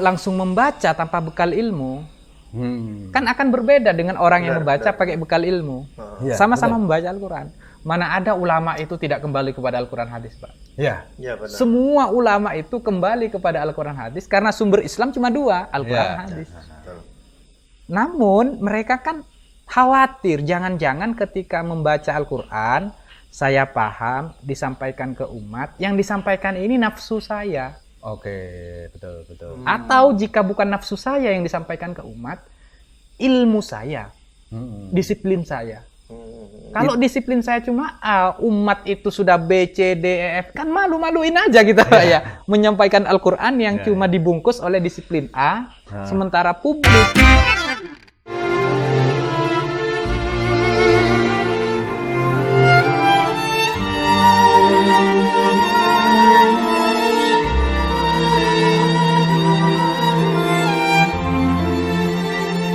langsung membaca tanpa bekal ilmu, kan akan berbeda dengan orang yang membaca pakai bekal ilmu. Sama-sama membaca Al-Quran. Mana ada ulama itu tidak kembali kepada Al-Quran hadis, Pak? Ya, benar. Semua ulama itu kembali kepada Al-Quran hadis karena sumber Islam cuma dua, Al-Quran hadis. Namun mereka kan khawatir jangan-jangan ketika membaca Al-Quran saya paham disampaikan ke umat, yang disampaikan ini nafsu saya. Oke, betul. Atau jika bukan nafsu saya yang disampaikan ke umat, ilmu saya, disiplin saya. Kalau disiplin saya cuma A, umat itu sudah B, C, D, E, F, kan malu-maluin aja kita ya. Menyampaikan Al-Quran yang cuma dibungkus oleh disiplin A, sementara publik.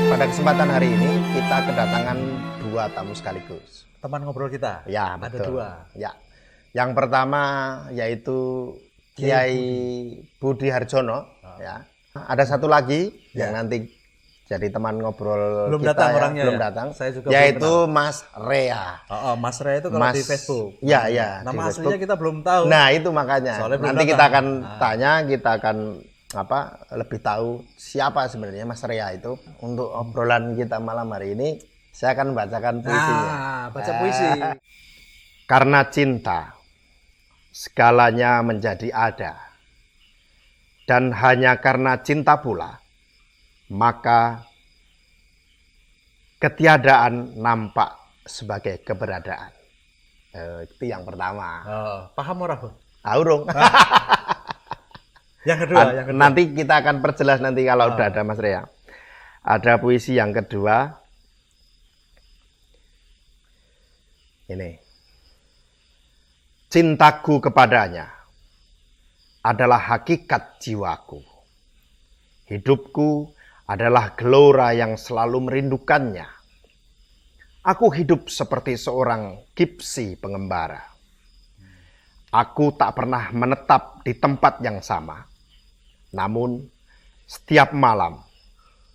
Pada kesempatan hari ini kita kedatangan dua tamu sekaligus. Teman ngobrol kita. Ya, ada betul. dua. Ya. Yang pertama yaitu Kiai Budi Harjono. Ya. Ada satu lagi yang nanti jadi teman ngobrol belum kita datang ya. orangnya. Belum datang. Saya juga yaitu belum Mas Rea. Mas Rea itu kalau di Facebook. Ya. Nama di aslinya Facebook. kita belum tahu. Nah, itu makanya. Soalnya belum Nanti datang. kita akan tanya, kita akan lebih tahu siapa sebenarnya Mas Rea itu. Untuk obrolan kita malam hari ini, saya akan membacakan puisinya. Baca puisi. Karena cinta, segalanya menjadi ada. Dan hanya karena cinta pula, maka ketiadaan nampak sebagai keberadaan. Itu yang pertama. Paham ora, Bu? Aurung. Yang kedua. Nanti kita akan perjelas nanti kalau udah ada Mas Rea. Ada puisi yang kedua. Ini. Cintaku kepadanya adalah hakikat jiwaku. Hidupku adalah gelora yang selalu merindukannya. Aku hidup seperti seorang gipsi pengembara. Aku tak pernah menetap di tempat yang sama. Namun, setiap malam,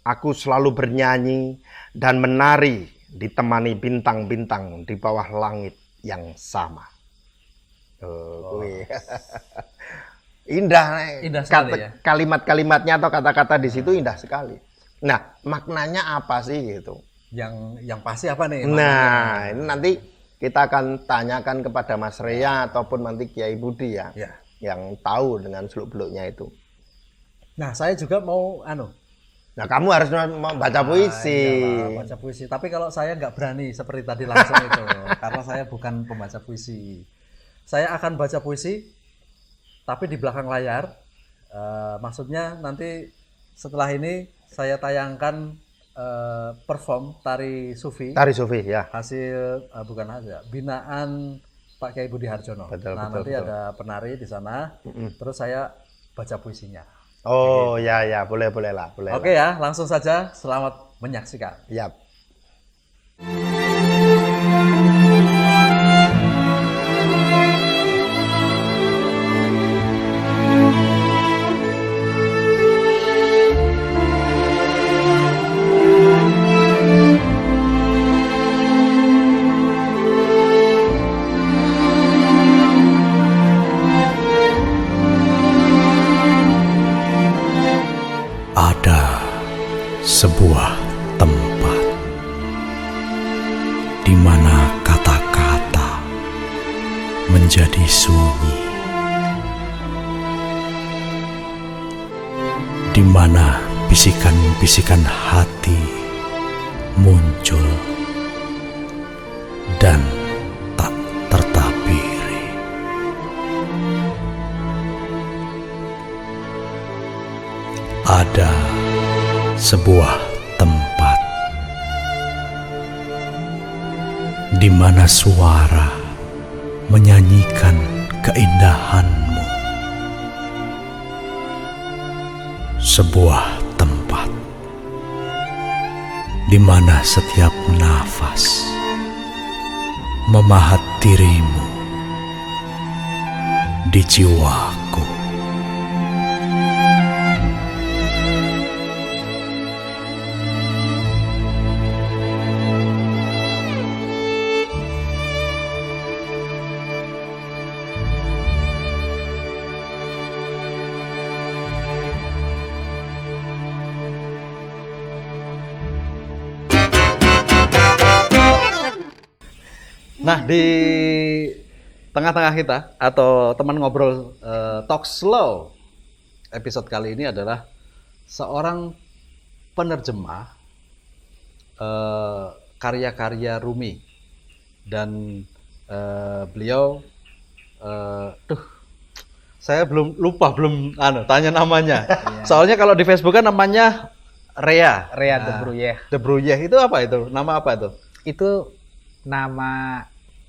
aku selalu bernyanyi dan menari ditemani bintang-bintang di bawah langit yang sama. Indah sekali ya? Kalimat-kalimatnya atau kata-kata di situ indah sekali. Nah, maknanya apa sih gitu? Yang pasti apa nih? Nah, ini nanti kita akan tanyakan kepada Mas Rea ataupun nanti Kiai Budi ya. Yang tahu dengan seluk-beluknya itu. Nah, saya juga mau Nah, kamu harus baca puisi. Baca puisi. Tapi kalau saya nggak berani seperti tadi langsung itu, karena saya bukan pembaca puisi. Saya akan baca puisi, tapi di belakang layar. Maksudnya nanti setelah ini saya tayangkan perform tari sufi. Tari sufi ya. Hasil bukan hasil, binaan Pak Kiai Budi Harjono. Nanti ada penari di sana. Terus saya baca puisinya. Oh ya, boleh lah. Oke ya, langsung saja. Selamat menyaksikan. Yap. Sebuah tempat di mana kata-kata menjadi sunyi, di mana bisikan-bisikan hati muncul dan tak tertabiri. Ada sebuah tempat di mana suara menyanyikan keindahanmu. Sebuah tempat di mana setiap nafas memahat dirimu di jiwaku. Nah, di tengah-tengah kita atau teman ngobrol Talk Slow episode kali ini adalah seorang penerjemah karya-karya Rumi dan beliau saya belum tanya namanya. Soalnya kalau di Facebook kan namanya Rea Rea de Bruyère. De Bruyère itu apa itu? Nama apa itu? Itu nama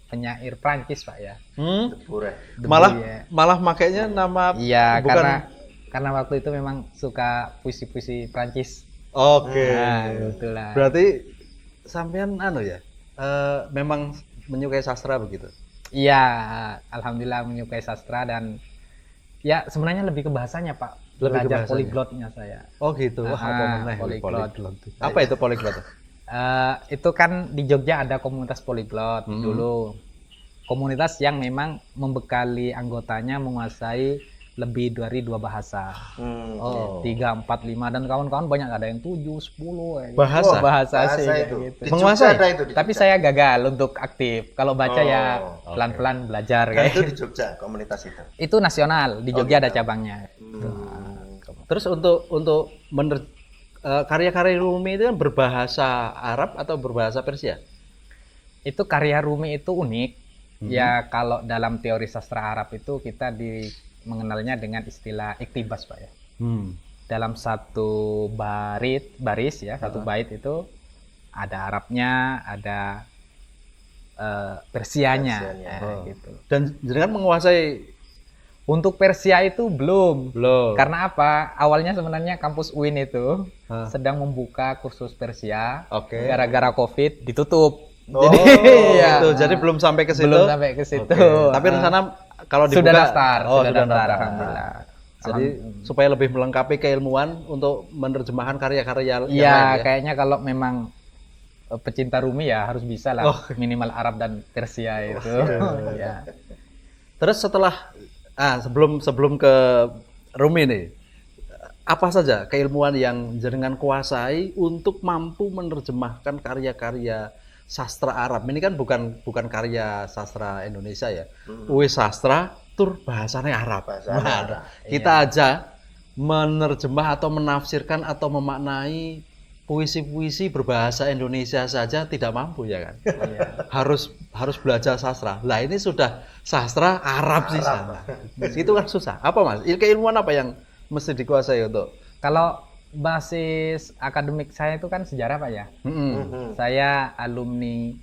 penyair Prancis, Pak ya. De Bruyère. Malah makainya nama Iya, bukan karena waktu itu memang suka puisi-puisi Prancis. Oke. Nah, itulah. Berarti sampean memang menyukai sastra begitu. Iya, alhamdulillah menyukai sastra dan ya sebenarnya lebih ke bahasanya, Pak. Lebih ke Belajar bahasanya. polyglotnya saya. Oh gitu. Wah, apa meneh polyglot. Apa itu polyglot? Itu kan di Jogja ada komunitas polyglot dulu. Komunitas yang memang membekali anggotanya menguasai lebih dari 2 bahasa. 3, 4, 5 dan kawan-kawan banyak, ada yang 7, 10 Bahasa? bahasa sih itu. gitu. Di Menguasai? Jogja ada itu di Tapi Jogja. saya gagal untuk aktif. Kalau baca ya Oh, pelan-pelan belajar Dan kayak. itu di Jogja komunitas itu. Itu nasional, di Jogja ada cabangnya. Terus untuk karya-karya Rumi itu kan berbahasa Arab atau berbahasa Persia? Itu karya Rumi itu unik. Ya kalau dalam teori sastra Arab itu kita mengenalnya dengan istilah iktibas, Pak ya. Dalam satu baris ya, satu bait itu ada Arabnya, ada Persianya. Gitu. Dan jenengan menguasai Untuk Persia itu belum. belum? Karena apa? Awalnya sebenarnya kampus UIN itu sedang membuka kursus Persia. Oke. Gara-gara COVID ditutup. Jadi ya. gitu. Jadi belum sampai ke situ. Belum sampai ke situ. Tapi rencana kalau dibuka Sudah daftar, Oh, sudah sudah daftar, daftar. alhamdulillah. Jadi supaya lebih melengkapi keilmuan untuk menerjemahkan karya-karya yang Iya, lain ya. kayaknya kalau memang pecinta Rumi ya harus bisa lah minimal Arab dan Persia itu. Ya. Terus setelah sebelum ke Rumi nih, apa saja keilmuan yang jenengan kuasai untuk mampu menerjemahkan karya-karya sastra Arab? Ini kan bukan karya sastra Indonesia ya. Wis sastra tur bahasanya Arab. Kita aja menerjemah atau menafsirkan atau memaknai puisi-puisi berbahasa Indonesia saja tidak mampu ya kan. Harus belajar sastra. Lah ini sudah sastra Arab sih sana. Itu kan susah. Apa Mas? Keilmuan apa yang mesti dikuasai untuk? Kalau basis akademik saya itu kan sejarah, Pak ya. Saya alumni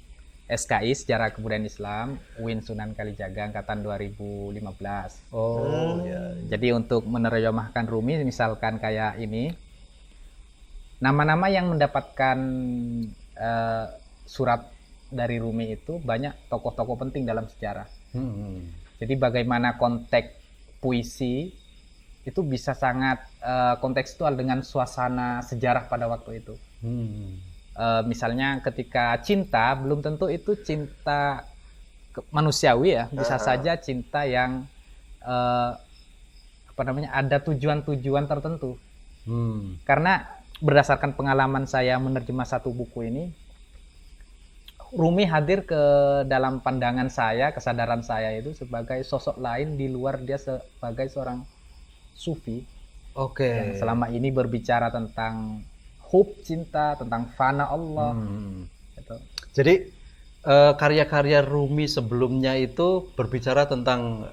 SKI Sejarah Kebudayaan Islam UIN Sunan Kalijaga angkatan 2015. Oh ya. Jadi untuk menerjemahkan Rumi misalkan kayak ini, nama-nama yang mendapatkan surat dari Rumi itu banyak tokoh-tokoh penting dalam sejarah. Jadi bagaimana konteks puisi itu bisa sangat kontekstual dengan suasana sejarah pada waktu itu. Misalnya ketika cinta, belum tentu itu cinta manusiawi ya, bisa saja cinta yang ada tujuan-tujuan tertentu. Karena berdasarkan pengalaman saya menerjemah satu buku ini, Rumi hadir ke dalam pandangan saya, kesadaran saya itu sebagai sosok lain di luar dia sebagai seorang sufi. Yang selama ini berbicara tentang hub, cinta, tentang fana Allah. Gitu. Jadi karya-karya Rumi sebelumnya itu berbicara tentang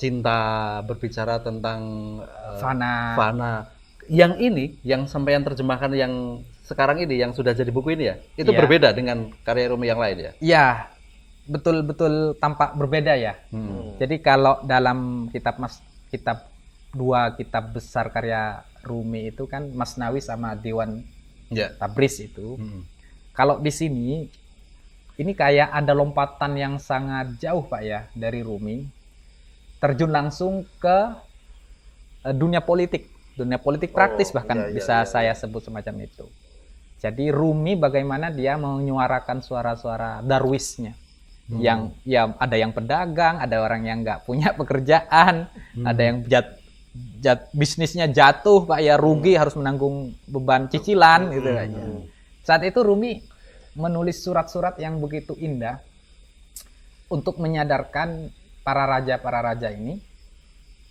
cinta, berbicara tentang fana. Yang ini, yang sampeyan terjemahkan yang sekarang ini, yang sudah jadi buku ini ya, itu berbeda dengan karya Rumi yang lain ya? Iya, betul-betul tampak berbeda ya. Jadi kalau dalam dua kitab besar karya Rumi itu kan Masnawi sama Dewan Tabriz itu. Kalau di sini, ini kayak ada lompatan yang sangat jauh Pak ya dari Rumi, terjun langsung ke dunia politik praktis bahkan bisa saya sebut semacam itu. Jadi Rumi bagaimana dia menyuarakan suara-suara darwisnya, yang ya ada yang pedagang, ada orang yang nggak punya pekerjaan, ada yang bisnisnya jatuh Pak ya, rugi harus menanggung beban cicilan gitu aja. Saat itu Rumi menulis surat-surat yang begitu indah untuk menyadarkan para raja ini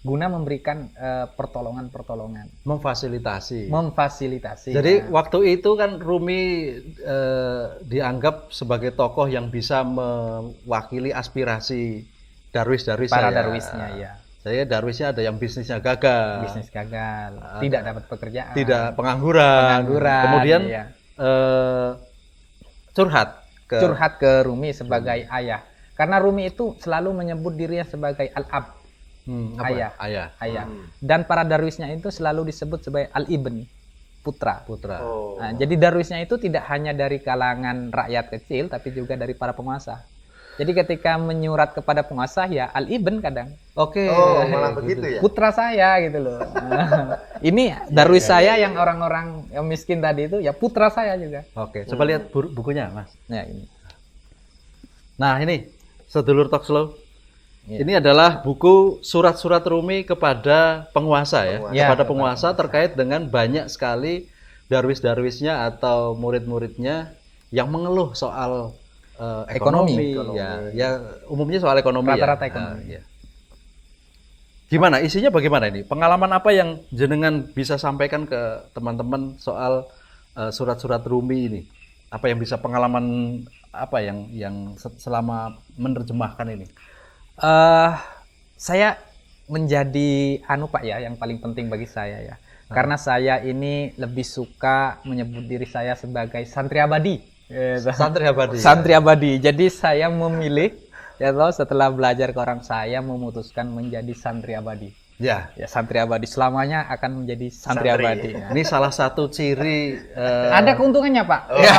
guna memberikan pertolongan-pertolongan, Memfasilitasi. memfasilitasi. Jadi Nah, waktu itu kan Rumi dianggap sebagai tokoh yang bisa mewakili aspirasi darwis-darwis para saya. darwisnya ya, Saya darwisnya ada yang bisnisnya gagal, bisnis gagal, tidak dapat pekerjaan, tidak pengangguran. Kemudian iya. curhat Curhat ke Rumi sebagai ayah. Karena Rumi itu selalu menyebut dirinya sebagai al-ab, apa? ayah. Ayah, ayah. Dan para darwisnya itu selalu disebut sebagai al-ibn, putra. putra. Oh. Nah, jadi darwisnya itu tidak hanya dari kalangan rakyat kecil, tapi juga dari para penguasa. Jadi ketika menyurat kepada penguasa ya al-ibn kadang, Oke. Oh, malah begitu ya. putra saya gitu loh. Ini darwis saya yang orang-orang yang miskin tadi itu ya putra saya juga. Oke, coba lihat bukunya, Mas. Ya ini. Nah, ini Sedulur Talk Slow. Iya. Ini adalah buku surat-surat Rumi kepada penguasa ya, Ya, kepada penguasa terkait dengan banyak sekali darwis-darwisnya atau murid-muridnya yang mengeluh soal ekonomi. Ya umumnya soal ekonomi. Rata-rata ya. ekonomi. Nah, ya. Gimana isinya? Bagaimana ini? Pengalaman apa yang jenengan bisa sampaikan ke teman-teman soal surat-surat Rumi ini? Apa yang bisa pengalaman apa yang selama menerjemahkan ini? Saya menjadi Pak ya, yang paling penting bagi saya ya. Karena saya ini lebih suka menyebut diri saya sebagai santri abadi. Santri abadi. Santri abadi. Jadi saya memilih ya toh, setelah belajar ke orang, saya memutuskan menjadi santri abadi. Ya. Ya, santri abadi selamanya akan menjadi santri abadi. Ya. Ini salah satu ciri Ada keuntungannya, Pak. ya,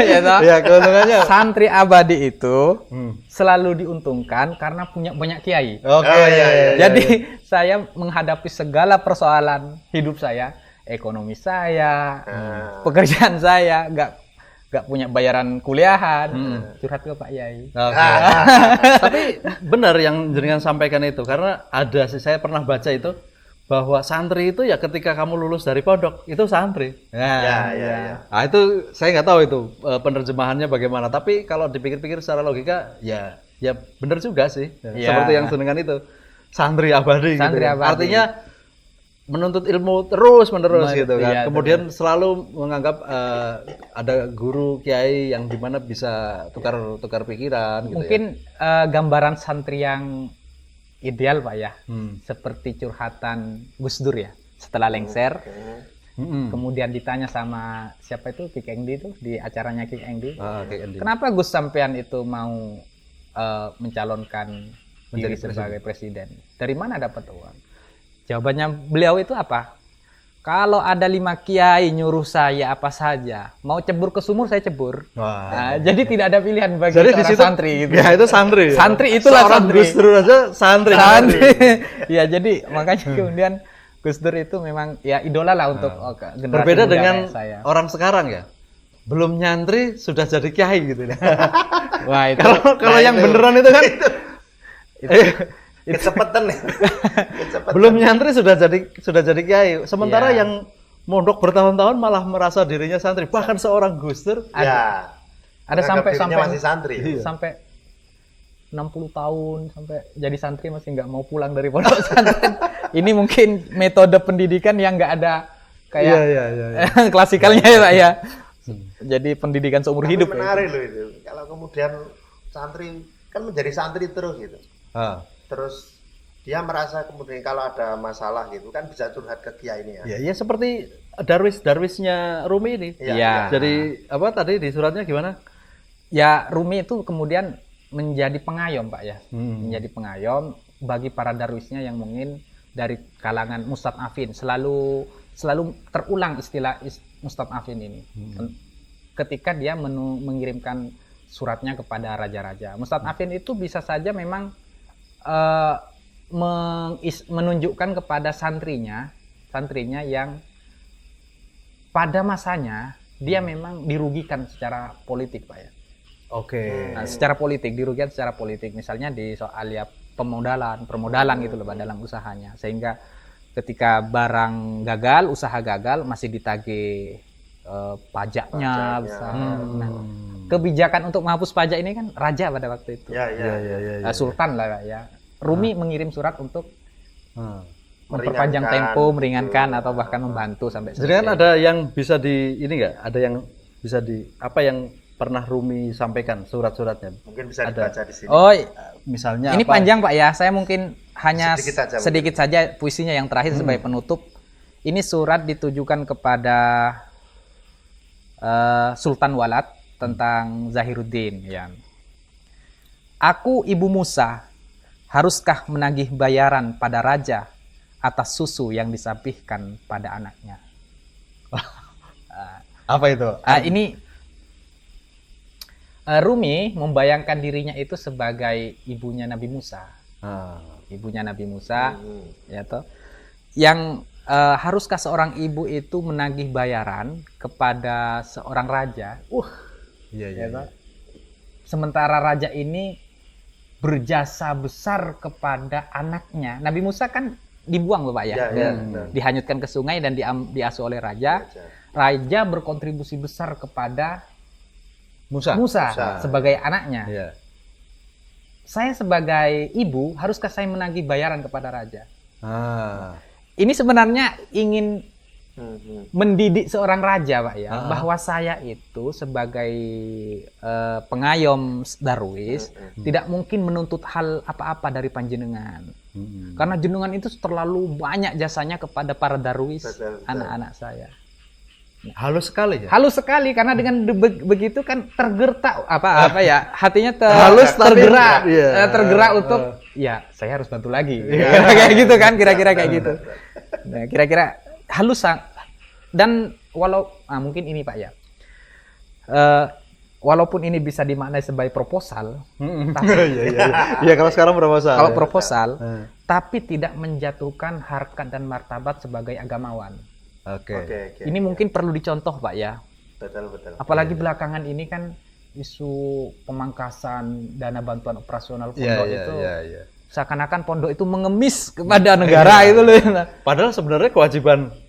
Ya toh? ya keuntungannya. Santri abadi itu selalu diuntungkan karena punya banyak kiai. Oke. Jadi saya menghadapi segala persoalan hidup saya, ekonomi saya, pekerjaan saya, nggak punya bayaran kuliahan, curhat ke Pak Yai. Oke. Tapi benar yang jenengan sampaikan itu, karena ada sih, saya pernah baca itu bahwa santri itu ya ketika kamu lulus dari pondok itu santri. Ya. Nah, itu saya nggak tahu itu penerjemahannya bagaimana. Tapi kalau dipikir-pikir secara logika ya benar juga sih. Ya. Seperti yang jenengan itu santri abadi. Santri gitu. abadi. Artinya menuntut ilmu terus-menerus gitu kan. Iya, Kemudian selalu menganggap ada guru kiai yang dimana bisa tukar pikiran gitu. Mungkin gambaran santri yang ideal, Pak ya, seperti curhatan Gus Dur ya, setelah lengser. Kemudian ditanya sama siapa itu, Kick Engdi itu di acaranya Kick Engdi. Kenapa Gus sampean itu mau mencalonkan diri sebagai presiden? Dari mana dapat uang? Jawabannya beliau itu apa? Kalau ada 5 kiai nyuruh saya apa saja, mau cebur ke sumur saya cebur. Nah, jadi tidak ada pilihan bagi Jadi di seorang situ, santri gitu. ya itu santri. Santri itulah seorang santri. Gus Dur aja santri. Ya jadi makanya kemudian Gus Dur itu memang ya idola lah untuk generasi Berbeda muda dengan kayak saya. orang sekarang ya. Belum nyantri sudah jadi kiai gitu. Wah itu Kalau yang beneran itu kan Kecepatan nih. belum nyantri sudah jadi kiai. Sementara yang mondok bertahun-tahun malah merasa dirinya santri. Bahkan seorang Gus Dur Ya. ada sampai masih santri. sampai 60 tahun sampai jadi santri masih nggak mau pulang dari pondok pesantren. Ini mungkin metode pendidikan yang nggak ada kayak klasikalnya ya Pak ya. Jadi pendidikan seumur Tapi hidup. menarik loh itu. Kalau kemudian santri kan menjadi santri terus gitu. Terus dia merasa kemudian kalau ada masalah gitu kan bisa curhat ke kiai ini ya. Ya seperti darwisnya Rumi ini. Iya. Jadi apa tadi di suratnya gimana? Ya Rumi itu kemudian menjadi pengayom Pak ya. Menjadi pengayom bagi para darwisnya yang mungkin dari kalangan mustad'afin. Selalu terulang istilah mustad'afin ini. Ketika dia mengirimkan suratnya kepada raja-raja. Mustad'afin itu bisa saja memang menunjukkan kepada santrinya yang pada masanya dia memang dirugikan secara politik Pak ya. Oke. Nah, secara politik dirugikan secara politik, misalnya di soal ya permodalan gitu loh dalam usahanya, sehingga ketika barang gagal, usaha gagal masih ditagih pajaknya besar. Nah, kebijakan untuk menghapus pajak ini kan raja pada waktu itu. Sultan lah ya. Rumi mengirim surat untuk memperpanjang tempo, meringankan atau bahkan membantu sampai selesai. Jadi kan ada yang bisa ada yang bisa apa yang pernah Rumi sampaikan surat-suratnya? Mungkin bisa dibaca di sini. Oh, misalnya ini panjang Pak ya. Saya mungkin hanya sedikit saja puisinya yang terakhir sebagai penutup. Ini surat ditujukan kepada Sultan Walad tentang Zahiruddin ya. Aku Ibu Musa, haruskah menagih bayaran pada raja atas susu yang disapihkan pada anaknya? Apa itu? Ini Rumi membayangkan dirinya itu sebagai ibunya Nabi Musa. Ibunya Nabi Musa, ya toh. Yang haruskah seorang ibu itu menagih bayaran kepada seorang raja? Ya, sementara raja ini berjasa besar kepada anaknya. Nabi Musa kan dibuang Bapak ya, dihanyutkan ke sungai dan diasuh oleh raja. Raja berkontribusi besar kepada Musa sebagai anaknya. Saya sebagai ibu, haruskah saya menagih bayaran kepada raja? Ini sebenarnya ingin mendidik seorang raja, Pak ya, bahwa saya itu sebagai pengayom Darwis tidak mungkin menuntut hal apa-apa dari panjenengan. Karena jenengan itu terlalu banyak jasanya kepada para Darwis, anak-anak saya. Halus sekali ya. Halus sekali karena dengan begitu kan tergertak apa ya, hatinya tergerak untuk ya saya harus bantu lagi. Kayak gitu kan, kira-kira kayak gitu. Nah, kira-kira halus dan mungkin ini Pak ya. Walaupun ini bisa dimaknai sebagai proposal, tapi ya kalau sekarang proposal. Kalau proposal, tapi tidak menjatuhkan harkat dan martabat sebagai agamawan. Oke. Ini mungkin perlu dicontoh Pak ya. Betul. Apalagi belakangan ini kan isu pemangkasan dana bantuan operasional pondok itu. Seakan-akan pondok itu mengemis kepada negara itu loh. Padahal sebenarnya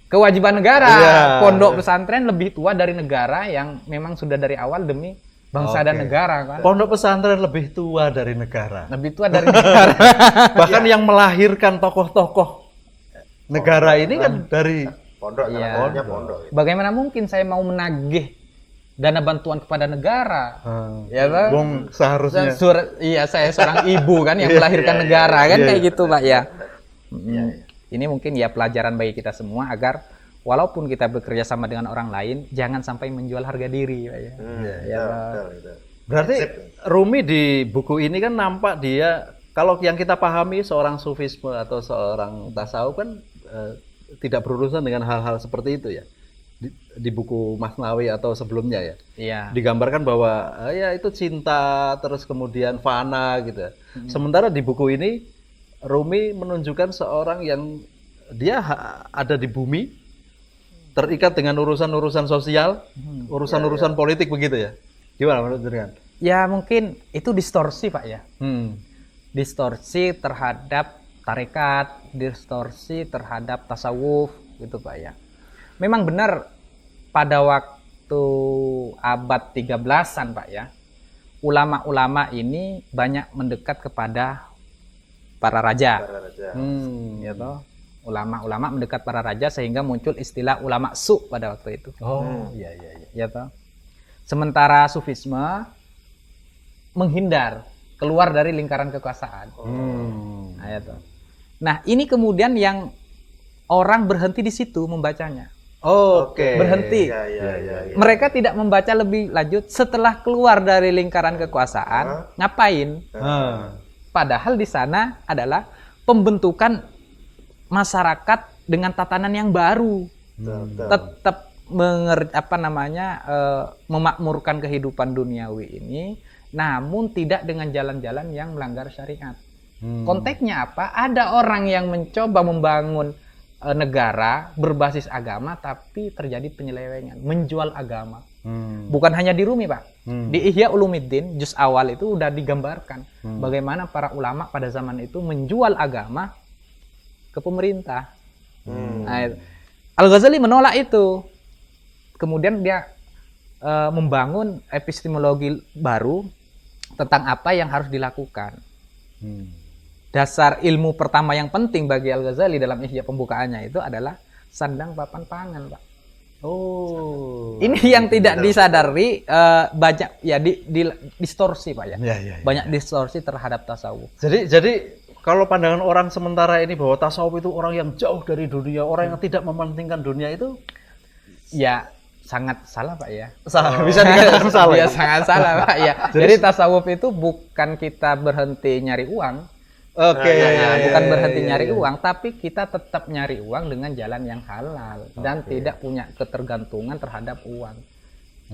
kewajiban negara. Pondok pesantren lebih tua dari negara yang memang sudah dari awal demi bangsa dan negara kan. Pondok pesantren lebih tua dari negara. Bahkan yang melahirkan tokoh-tokoh negara ini kan dari pondok. Bagaimana mungkin saya mau menagih dana bantuan kepada negara? Ya Bang, seharusnya. Saya seorang ibu kan yang melahirkan negara kan kayak gitu Pak ya. Ini mungkin ya pelajaran bagi kita semua agar walaupun kita bekerja sama dengan orang lain, jangan sampai menjual harga diri Pak ya. Berarti Rumi di buku ini kan nampak dia, kalau yang kita pahami seorang sufisme atau seorang tasawuf kan tidak berurusan dengan hal-hal seperti itu ya. Di buku Masnawi atau sebelumnya ya. Iya. Digambarkan bahwa ya itu cinta terus kemudian fana gitu. Sementara di buku ini Rumi menunjukkan seorang yang dia ada di bumi, terikat dengan urusan-urusan sosial, urusan-urusan politik begitu ya. Gimana menurut jenengan? Ya mungkin itu distorsi Pak ya. Distorsi terhadap tarekat, distorsi terhadap tasawuf gitu Pak ya. Memang benar pada waktu abad 13-an Pak ya, ulama-ulama ini banyak mendekat kepada para raja. Ya toh. Ulama-ulama mendekat para raja sehingga muncul istilah ulama su pada waktu itu. Iya. Ya toh. Sementara sufisme menghindar, keluar dari lingkaran kekuasaan. Nah, ya toh. Nah, ini kemudian yang orang berhenti di situ membacanya. Berhenti. Ya. Mereka tidak membaca lebih lanjut setelah keluar dari lingkaran kekuasaan. Ngapain? Padahal di sana adalah pembentukan masyarakat dengan tatanan yang baru. Tetap memakmurkan kehidupan duniawi ini, namun tidak dengan jalan-jalan yang melanggar syariat. Konteksnya apa? Ada orang yang mencoba membangun negara berbasis agama tapi terjadi penyelewengan, menjual agama. Bukan hanya di Rumi Pak. Di Ihya Ulumuddin juz awal itu udah digambarkan bagaimana para ulama pada zaman itu menjual agama ke pemerintah. Nah, Al-Ghazali menolak itu. kemudian dia membangun epistemologi baru tentang apa yang harus dilakukan. Dasar ilmu pertama yang penting bagi Al-Ghazali dalam Ihya pembukaannya itu adalah sandang papan pangan, Pak. Oh. Ini yang tidak disadari, banyak ya distorsi, Pak ya. Banyak distorsi terhadap tasawuf. Jadi kalau pandangan orang sementara ini bahwa tasawuf itu orang yang jauh dari dunia, orang yang tidak mementingkan dunia itu ya sangat salah, Pak ya. Bisa dikatakan salah. Ya sangat salah, Pak ya. Jadi tasawuf itu bukan kita berhenti nyari uang. Oke. Bukan berhenti nyari uang, tapi kita tetap nyari uang dengan jalan yang halal dan tidak punya ketergantungan terhadap uang.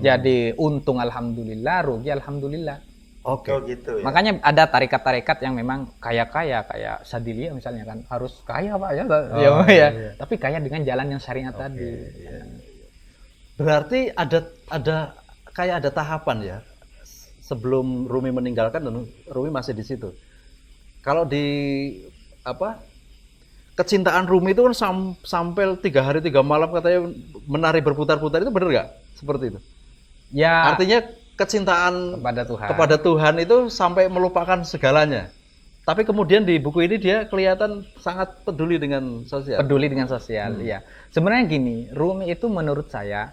Jadi untung alhamdulillah, rugi alhamdulillah. Oke, gitu ya. Makanya ada tarekat-tarekat yang memang kaya-kaya, kayak Sadiliyah misalnya kan, harus kaya, Pak ya. Iya. Tapi kaya dengan jalan yang syariat tadi. Berarti ada kayak ada tahapan ya. Sebelum Rumi meninggalkan dan Rumi masih di situ. Kalau di kecintaan Rumi itu kan sampai 3 hari 3 malam katanya menari berputar-putar, itu benar nggak seperti itu? Ya. Artinya kecintaan kepada Tuhan itu sampai melupakan segalanya. Tapi kemudian di buku ini dia kelihatan sangat peduli dengan sosial. Iya. Sebenarnya gini, Rumi itu menurut saya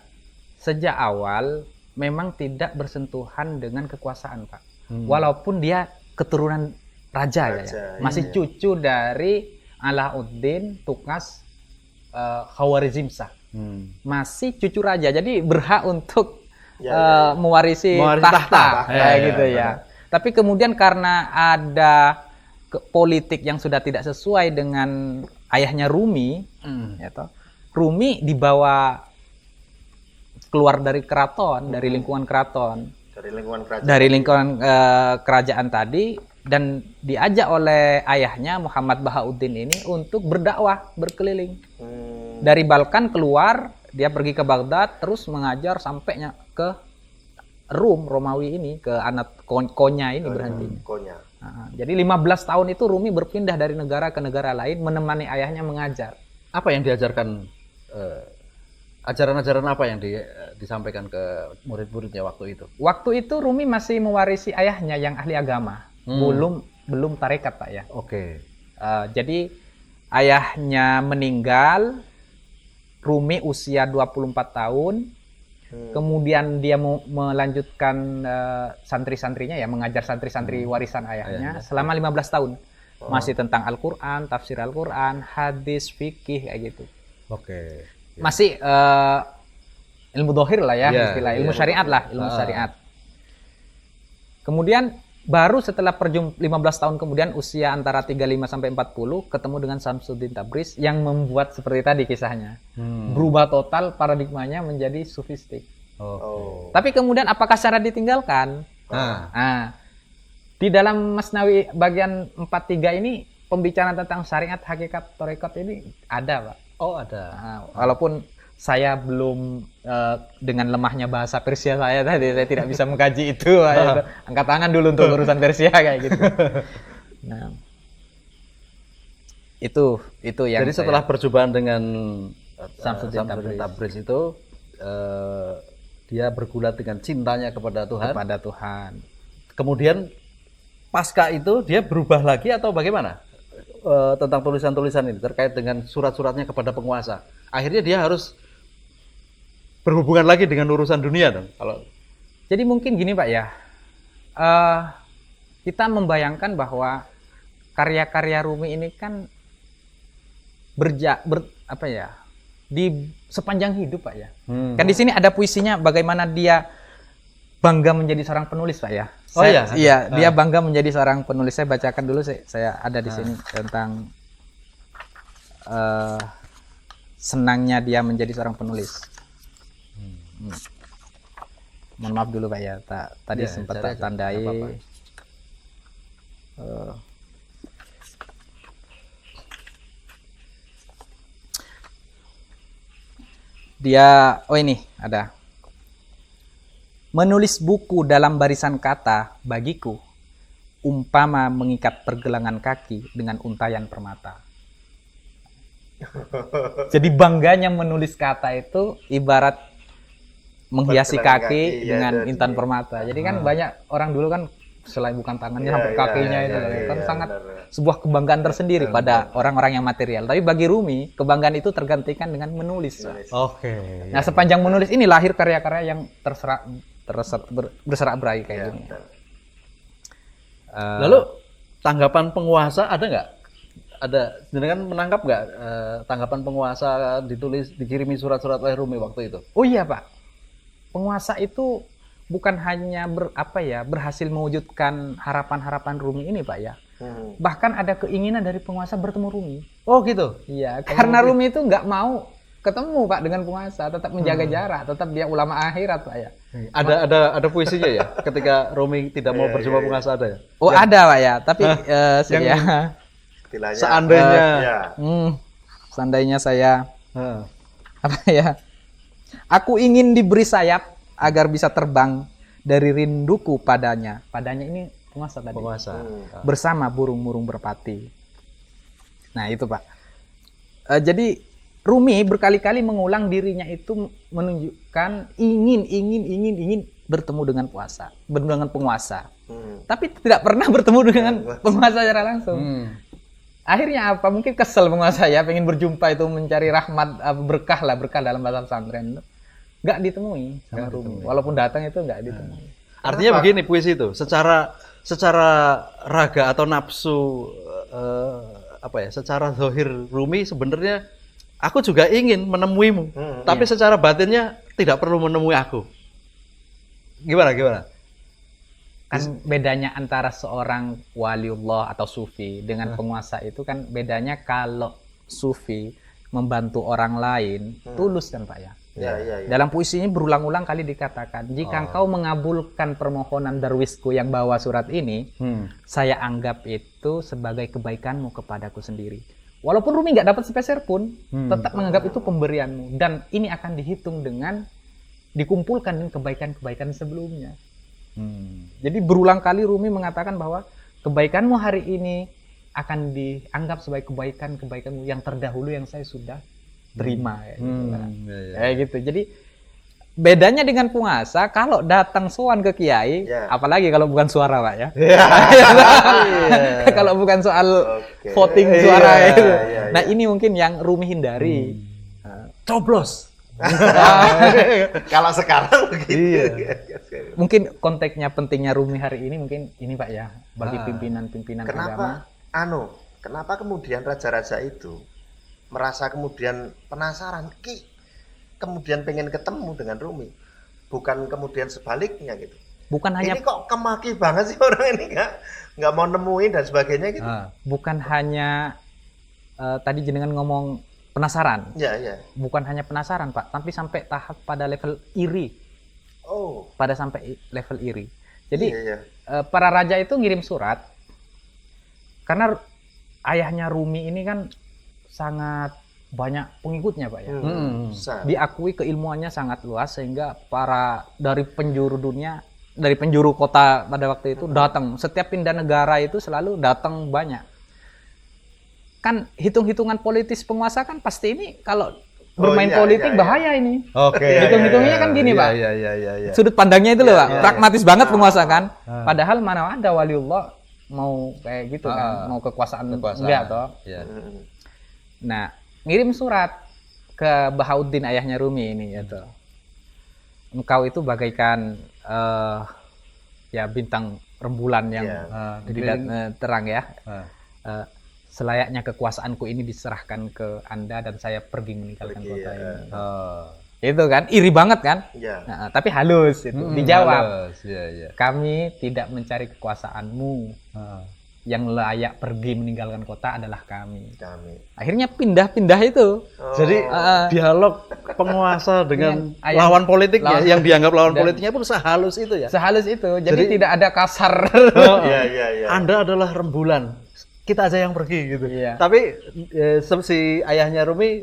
sejak awal memang tidak bersentuhan dengan kekuasaan, Pak. Walaupun dia keturunan raja ya. Masih cucu dari Alauddin Tuqas Khawarizmshah. Masih cucu raja, jadi berhak untuk mewarisi tahta kayak gitu ya. Tapi kemudian karena ada politik yang sudah tidak sesuai dengan ayahnya Rumi, Rumi dibawa keluar dari keraton, dari lingkungan keraton, dari lingkungan kerajaan tadi. Dan diajak oleh ayahnya Muhammad Bahauddin ini untuk berdakwah berkeliling. Dari Balkan keluar, dia pergi ke Baghdad, terus mengajar sampainya ke Romawi ini, ke anak Konya ini berhenti. Jadi 15 tahun itu Rumi berpindah dari negara ke negara lain menemani ayahnya mengajar. Apa yang diajarkan, ajaran-ajaran apa yang disampaikan ke murid-muridnya waktu itu? Waktu itu Rumi masih mewarisi ayahnya yang ahli agama. Belum tarekat, Pak ya. Oke. Jadi ayahnya meninggal, Rumi usia 24 tahun. Kemudian dia melanjutkan santri-santrinya ya, mengajar santri-santri warisan ayahnya selama 15 tahun. Masih tentang Al-Qur'an, tafsir Al-Qur'an, hadis, fikih kayak gitu. Oke. Masih ilmu dohir lah ya, istilah ilmu syariat lah, ilmu syariat. Kemudian baru setelah 15 tahun kemudian, usia antara 35 sampai 40, ketemu dengan Samsuddin Tabriz yang membuat seperti tadi kisahnya. Berubah total paradigmanya menjadi sufistik. Tapi kemudian apakah syariat ditinggalkan? Di dalam Masnawi bagian 43 ini pembicaraan tentang syariat, hakikat, tarekat ini ada, Pak. Oh, ada. Walaupun saya belum dengan lemahnya bahasa Persia saya tadi, saya tidak bisa mengkaji itu. Angkat tangan dulu untuk urusan Persia kayak gitu. Nah, itu yang. Jadi setelah perjumpaan dengan Samsuddin Tabriz itu, dia bergulat dengan cintanya kepada Tuhan. Kemudian pasca itu dia berubah lagi atau bagaimana? Tentang tulisan-tulisan ini terkait dengan surat-suratnya kepada penguasa. Akhirnya dia harus berhubungan lagi dengan urusan dunia dong. Jadi mungkin gini, Pak ya, kita membayangkan bahwa karya-karya Rumi ini kan di sepanjang hidup, Pak ya. Kan di sini ada puisinya bagaimana dia bangga menjadi seorang penulis, Pak ya. Dia bangga menjadi seorang penulis. Saya bacakan dulu, saya ada di sini tentang senangnya dia menjadi seorang penulis. Mohon maaf dulu, Pak ya, tadi sempat tak tandai. Dia, ini ada. Menulis buku dalam barisan kata bagiku umpama mengikat pergelangan kaki dengan untayan permata. Jadi bangganya menulis kata itu ibarat menghiasi Pergelangan kaki kaki, dengan ya, intan iya. permata. Jadi kan banyak orang dulu kan selain bukan tangannya Iya, sampai iya, kakinya iya, itu iya, kan iya, sangat benar. sebuah kebanggaan tersendiri pada orang-orang yang material. Tapi bagi Rumi, kebanggaan itu tergantikan dengan menulis. Oke. Nah, sepanjang menulis ini lahir karya-karya yang berserak-berai kayak Ya, gini. betul. Lalu tanggapan penguasa ada nggak? Ada, jenengan menangkap nggak tanggapan penguasa dikirimi surat-surat oleh Rumi waktu itu? Oh iya, Pak. Penguasa itu bukan hanya berhasil mewujudkan harapan-harapan Rumi ini, Pak ya. Bahkan ada keinginan dari penguasa bertemu Rumi. Oh gitu. Iya, karena Rumi itu nggak mau ketemu Pak dengan penguasa, tetap menjaga jarak, tetap dia ulama akhirat Pak ya. Ada puisinya ya ketika Rumi tidak mau berjumpa penguasa ada ya? Oh ada Pak ya, tapi ya. Istilahnya Seandainya ya. Seandainya saya Hah. apa ya? Aku ingin diberi sayap agar bisa terbang dari rinduku padanya. Padanya ini penguasa tadi. penguasa. Bersama burung-burung berpati. Nah itu Pak. Jadi Rumi berkali-kali mengulang dirinya itu menunjukkan ingin bertemu dengan penguasa. Tapi tidak pernah bertemu dengan penguasa secara langsung. Akhirnya apa? Mungkin kesel penguasa ya, pengen berjumpa itu mencari rahmat, berkah dalam bahasa pesantren. Nggak ditemui sama Rumi. Walaupun datang itu nggak ditemui. Artinya begini puisi itu, secara raga atau nafsu secara zahir Rumi sebenarnya aku juga ingin menemuimu, tapi secara batinnya tidak perlu menemui aku. Gimana? Kan bedanya antara seorang waliullah atau sufi dengan penguasa itu kan bedanya kalau sufi membantu orang lain tulus kan Pak ya. Ya. Dalam puisinya berulang-ulang kali dikatakan, jika engkau mengabulkan permohonan darwisku yang bawa surat ini, saya anggap itu sebagai kebaikanmu kepadaku sendiri. Walaupun Rumi nggak dapat sepeser pun, tetap menganggap itu pemberianmu. Dan ini akan dihitung dengan dikumpulkan dengan kebaikan-kebaikan sebelumnya. Jadi berulang kali Rumi mengatakan bahwa kebaikanmu hari ini akan dianggap sebagai kebaikanmu yang terdahulu yang saya sudah terima. Kayak gitu. Jadi bedanya dengan penguasa, kalau datang sowan ke kiai, apalagi kalau bukan suara Pak ya. Kalau bukan soal voting suara itu. Nah ini mungkin yang Rumi hindari. Coblos. Kalau sekarang begitu. Mungkin konteksnya pentingnya Rumi hari ini mungkin ini Pak ya, bagi pimpinan-pimpinan agama. Kenapa kemudian raja-raja itu merasa kemudian penasaran, kemudian pengen ketemu dengan Rumi, bukan kemudian sebaliknya gitu. Bukan hanya ini kok kemaki banget sih orang ini nggak mau nemuin dan sebagainya gitu. Bukan hanya tadi jenengan ngomong penasaran. Ya. Bukan hanya penasaran Pak, tapi sampai tahap pada level iri. Pada sampai level iri. Jadi para raja itu ngirim surat karena ayahnya Rumi ini kan sangat banyak pengikutnya Pak ya. Diakui keilmuannya sangat luas sehingga dari penjuru dunia, dari penjuru kota pada waktu itu datang. Setiap pindah negara itu selalu datang banyak. Kan hitung-hitungan politis penguasa kan pasti ini kalau bermain politik bahaya ini. Hitung-hitungnya kan gini Pak. Sudut pandangnya itu loh Pak. Pragmatis banget penguasa kan. Padahal mana ada waliullah mau kayak gitu kan, mau kekuasaan enggak toh. Nah, ngirim surat ke Bahauddin ayahnya Rumi ini gitu. Engkau itu bagaikan bintang rembulan yang terang ya. Selayaknya kekuasaanku ini diserahkan ke Anda dan saya pergi meninggalkan kota ini. Itu kan iri banget kan? Nah, tapi halus itu dijawab. Kami tidak mencari kekuasaanmu. Yang layak pergi meninggalkan kota adalah kami. Akhirnya pindah-pindah itu. Jadi dialog penguasa dengan lawan politiknya, yang dianggap lawan politiknya pun sehalus itu ya. Sehalus itu. Jadi tidak ada kasar. Anda adalah rembulan. Kita aja yang pergi gitu. Tapi si ayahnya Rumi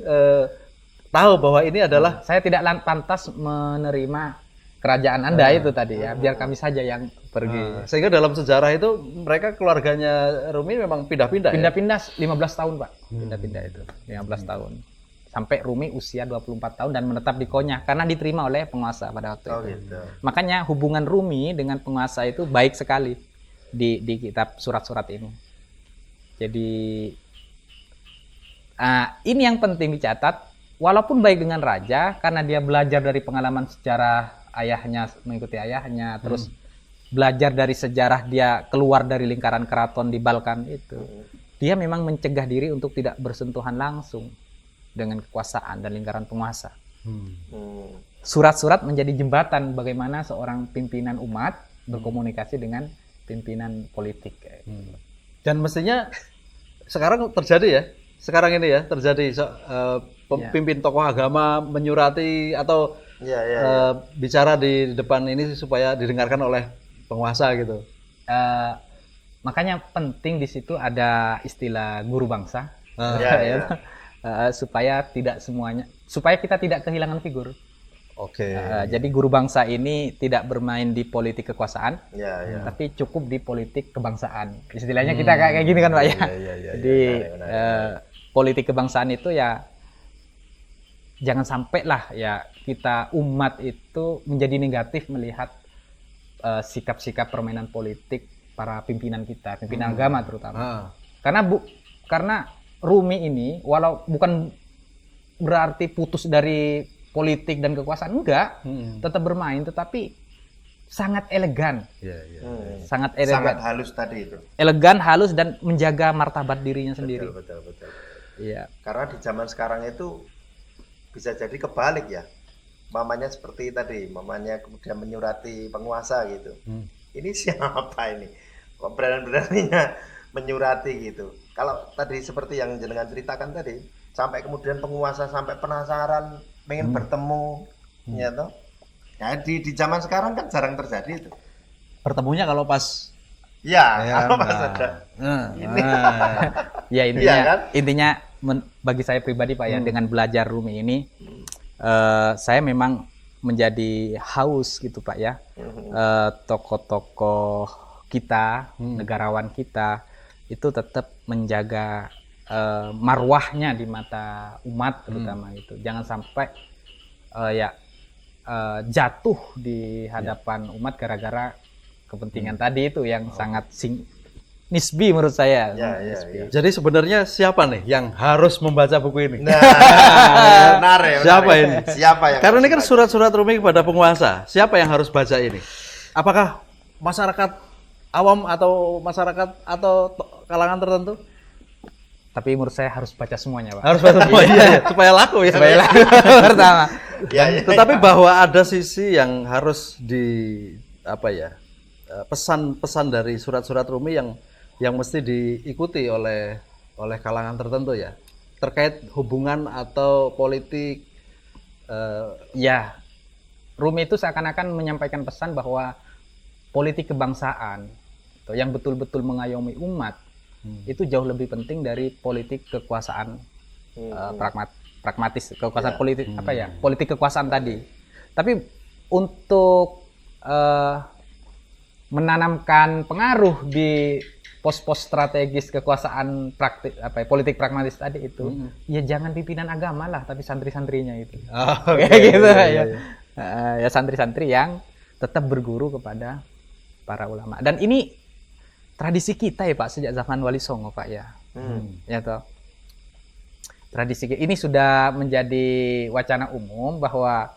tahu bahwa ini adalah saya tidak pantas menerima kerajaan Anda itu tadi ya. Biar kami saja yang pergi. Sehingga dalam sejarah itu mereka keluarganya Rumi memang pindah-pindah. Pindah-pindah 15 tahun, Pak. Pindah-pindah itu 15 tahun. sampai Rumi usia 24 tahun dan menetap di Konya karena diterima oleh penguasa pada waktu itu. Gitu. Makanya hubungan Rumi dengan penguasa itu baik sekali di kitab surat-surat ini. Jadi ini yang penting dicatat, walaupun baik dengan raja karena dia belajar dari pengalaman sejarah ayahnya, mengikuti ayahnya, terus belajar dari sejarah dia keluar dari lingkaran keraton di Balkan itu. Dia memang mencegah diri untuk tidak bersentuhan langsung dengan kekuasaan dan lingkaran penguasa. Surat-surat menjadi jembatan bagaimana seorang pimpinan umat berkomunikasi dengan pimpinan politik. Dan mestinya sekarang terjadi ya, sekarang ini ya terjadi pemimpin tokoh agama menyurati atau bicara di depan ini supaya didengarkan oleh penguasa gitu. Makanya penting di situ ada istilah guru bangsa. Supaya kita tidak kehilangan figur. Oke. Jadi guru bangsa ini tidak bermain di politik kekuasaan, tapi cukup di politik kebangsaan. Istilahnya kita kayak gini kan Pak ya. Jadi politik kebangsaan itu ya jangan sampai lah ya kita umat itu menjadi negatif melihat sikap-sikap permainan politik para pimpinan kita, pimpinan agama terutama. Karena Rumi ini walau bukan berarti putus dari politik dan kekuasaan, enggak, tetap bermain, tetapi sangat elegan, sangat elegan, sangat halus tadi itu, elegan, halus dan menjaga martabat dirinya sendiri. Betul. Iya. Karena di zaman sekarang itu bisa jadi kebalik ya, mamanya seperti tadi, mamanya kemudian menyurati penguasa gitu. Ini siapa ini? Kok berani-beraninya menyurati gitu? Kalau tadi seperti yang jenengan ceritakan tadi, sampai kemudian penguasa sampai penasaran, pengen bertemu, ya toh. Jadi di zaman sekarang kan jarang terjadi itu. Pertemunya kalau pas kalau pas ada ini. Ya kan? intinya bagi saya pribadi Pak ya, dengan belajar Rumi ini, saya memang menjadi haus gitu Pak ya. Tokoh-tokoh kita, negarawan kita itu tetap menjaga marwahnya di mata umat terutama itu. Jangan sampai jatuh di hadapan umat gara-gara kepentingan tadi itu yang sangat nisbi menurut saya. Jadi sebenarnya siapa nih yang harus membaca buku ini? Benar ya. Siapa ini? Siapa yang? Karena ini kan surat-surat Rumi kepada penguasa. Siapa yang harus baca ini? Apakah masyarakat awam atau masyarakat atau kalangan tertentu? Tapi menurut saya harus baca semuanya Pak. Harus baca semuanya supaya laku ya. Supaya laku pertama. Tetapi bahwa ada sisi yang harus pesan-pesan dari surat-surat Rumi yang mesti diikuti oleh kalangan tertentu ya, terkait hubungan atau politik. Rumi itu seakan-akan menyampaikan pesan bahwa politik kebangsaan yang betul-betul mengayomi umat itu jauh lebih penting dari politik kekuasaan pragmatis, kekuasaan politik politik kekuasaan tadi. Tapi untuk menanamkan pengaruh di pos-pos strategis kekuasaan politik pragmatis tadi itu, ya jangan pimpinan agama lah, tapi santri-santrinya itu. Ya santri-santri yang tetap berguru kepada para ulama. Dan ini tradisi kita ya Pak, sejak zaman Wali Songo Pak ya. Ya toh. Tradisi ini sudah menjadi wacana umum bahwa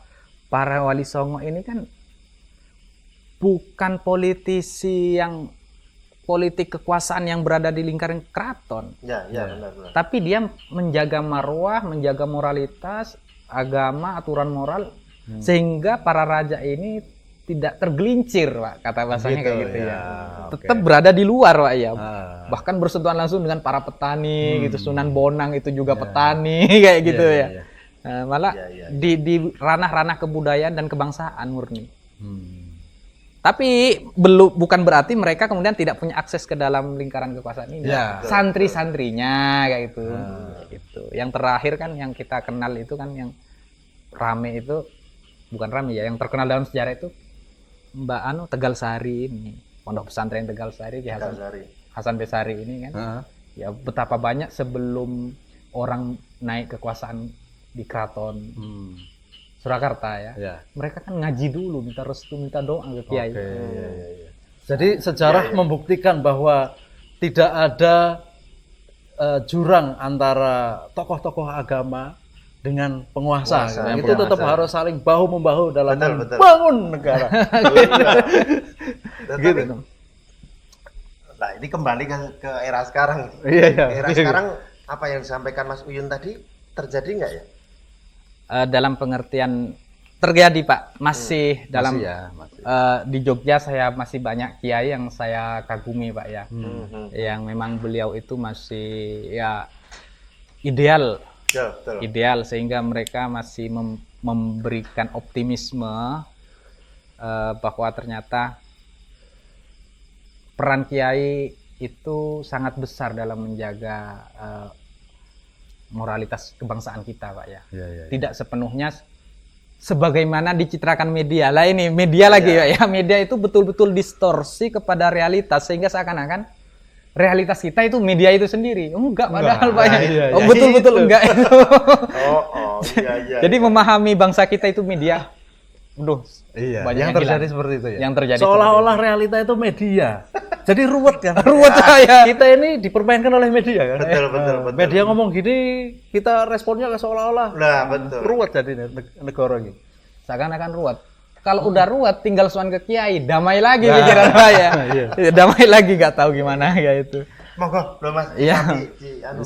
para Wali Songo ini kan bukan politisi yang politik kekuasaan yang berada di lingkaran keraton. Benar. Tapi dia menjaga marwah, menjaga moralitas, agama, aturan moral, sehingga para raja ini tidak tergelincir, Pak, kata bahasanya kayak gitu ya. Tetap berada di luar, Pak ya. Bahkan bersentuhan langsung dengan para petani gitu, Sunan Bonang itu juga petani kayak gitu ya. Malah di ranah-ranah kebudayaan dan kebangsaan murni. Tapi bukan berarti mereka kemudian tidak punya akses ke dalam lingkaran kekuasaan ini. Santri-santrinya kayak gitu. Gitu. Yang terakhir kan yang kita kenal itu kan yang rame itu, bukan rame ya, yang terkenal dalam sejarah itu Mbak Tegal Sari ini, Pondok Pesantren Tegal Sari, Hasan Besari ini kan. Ya betapa banyak sebelum orang naik kekuasaan di Keraton Surakarta ya. Ya. Mereka kan ngaji dulu, minta restu, minta doa ke kiai. Oke, iya. Jadi sejarah membuktikan bahwa tidak ada jurang antara tokoh-tokokoh agama dengan penguasa. Itu tetap harus saling bahu membahu dalam membangun negara. Gitu. Nah, ini kembali ke era sekarang. Iya. Era sekarang apa yang disampaikan Mas Uyun tadi terjadi nggak ya? Dalam pengertian terjadi Pak, masih dalam masih. Di Jogja saya masih banyak kiai yang saya kagumi Pak ya, yang memang beliau itu masih ya ideal, Betul. ideal sehingga mereka masih memberikan optimisme bahwa ternyata peran kiai itu sangat besar dalam menjaga moralitas kebangsaan kita Pak ya. Tidak sepenuhnya sebagaimana dicitrakan media lah, ini media lagi Pak ya. Media itu betul-betul distorsi kepada realitas sehingga seakan-akan realitas kita itu media itu sendiri. Enggak padahal Pak ya. Betul-betul enggak itu. Iya. Jadi memahami bangsa kita itu media. Banyak yang terjadi seperti itu ya. Yang terjadi seolah-olah realita itu media. Jadi ruwet kan? Ruwet ya. Kita ini dipermainkan oleh media kan? Betul. Media ngomong gini, kita responnya seolah-olah. Nah, betul. Ruwet jadi negara ini. Seakan-akan ruwet. Kalau udah ruwet, tinggal suan ke kiai, damai lagi pikiran saya. Damai lagi, nggak tahu gimana kayak itu. Monggo, Bro Mas. Iya.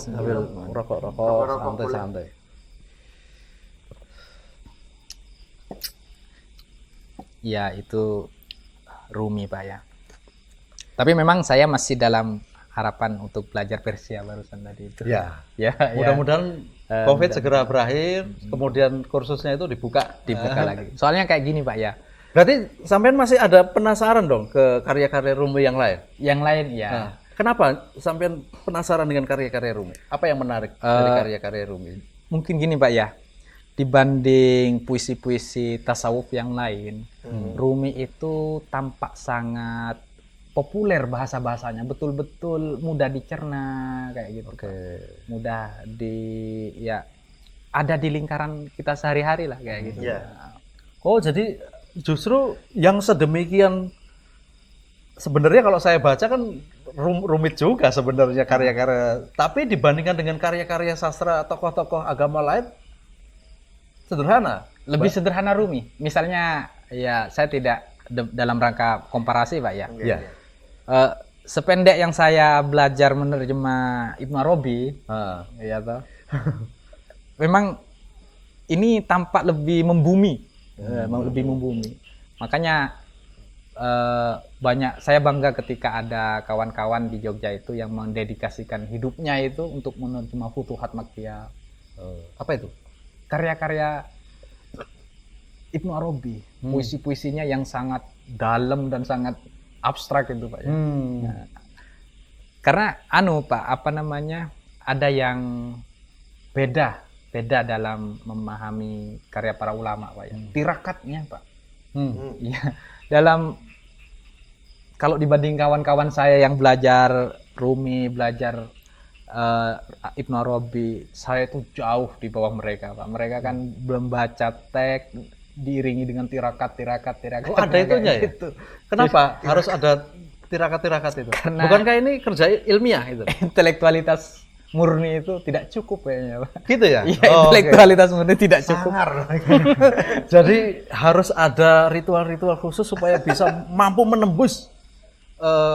Sambil rokok santai-santai. Ya, itu Rumi Pak ya. Tapi memang saya masih dalam harapan untuk belajar Persia barusan tadi itu. Ya. Mudah-mudahan COVID segera berakhir, kemudian kursusnya itu dibuka lagi. Soalnya kayak gini Pak ya. Berarti sampean masih ada penasaran dong ke karya-karya Rumi yang lain? Yang lain ya. Nah, kenapa sampean penasaran dengan karya-karya Rumi? Apa yang menarik dari karya-karya Rumi? Mungkin gini Pak ya. Dibanding puisi-puisi tasawuf yang lain, Rumi itu tampak sangat populer bahasa-bahasanya, betul-betul mudah dicerna kayak gitu. Mudah ada di lingkaran kita sehari-hari lah kayak gitu. Oh, jadi justru yang sedemikian sebenarnya kalau saya baca kan rumit juga sebenarnya karya-karya, tapi dibandingkan dengan karya-karya sastra tokoh-tokoh agama lain sederhana. Lebih sederhana Rumi. Misalnya ya saya tidak dalam rangka komparasi Pak ya. Sependek yang saya belajar menerjemah Ibnu Arabi, ya toh. Memang ini tampak lebih membumi, Makanya saya bangga ketika ada kawan-kawan di Jogja itu yang mendedikasikan hidupnya itu untuk menerjemah Futuhat Makkiyah. Apa itu? Karya-karya Ibnu Arabi, puisi-puisinya yang sangat dalam dan sangat abstrak itu Pak ya. Nah, karena Pak, ada yang beda dalam memahami karya para ulama Pak ya. Tirakatnya Pak. Ya, kalau dibanding kawan-kawan saya yang belajar Rumi, belajar Ibnu Arabi, saya itu jauh di bawah mereka Pak. Mereka kan belum baca teks diiringi dengan tirakat. Oh, ada itunya ya? Gitu. Kenapa harus ada tirakat itu? Karena bukankah ini kerja ilmiah itu? Intelektualitas murni itu tidak cukup kayaknya Pak. Gitu ya? Iya, intelektualitas murni tidak cukup. Jadi harus ada ritual-ritual khusus supaya bisa mampu menembus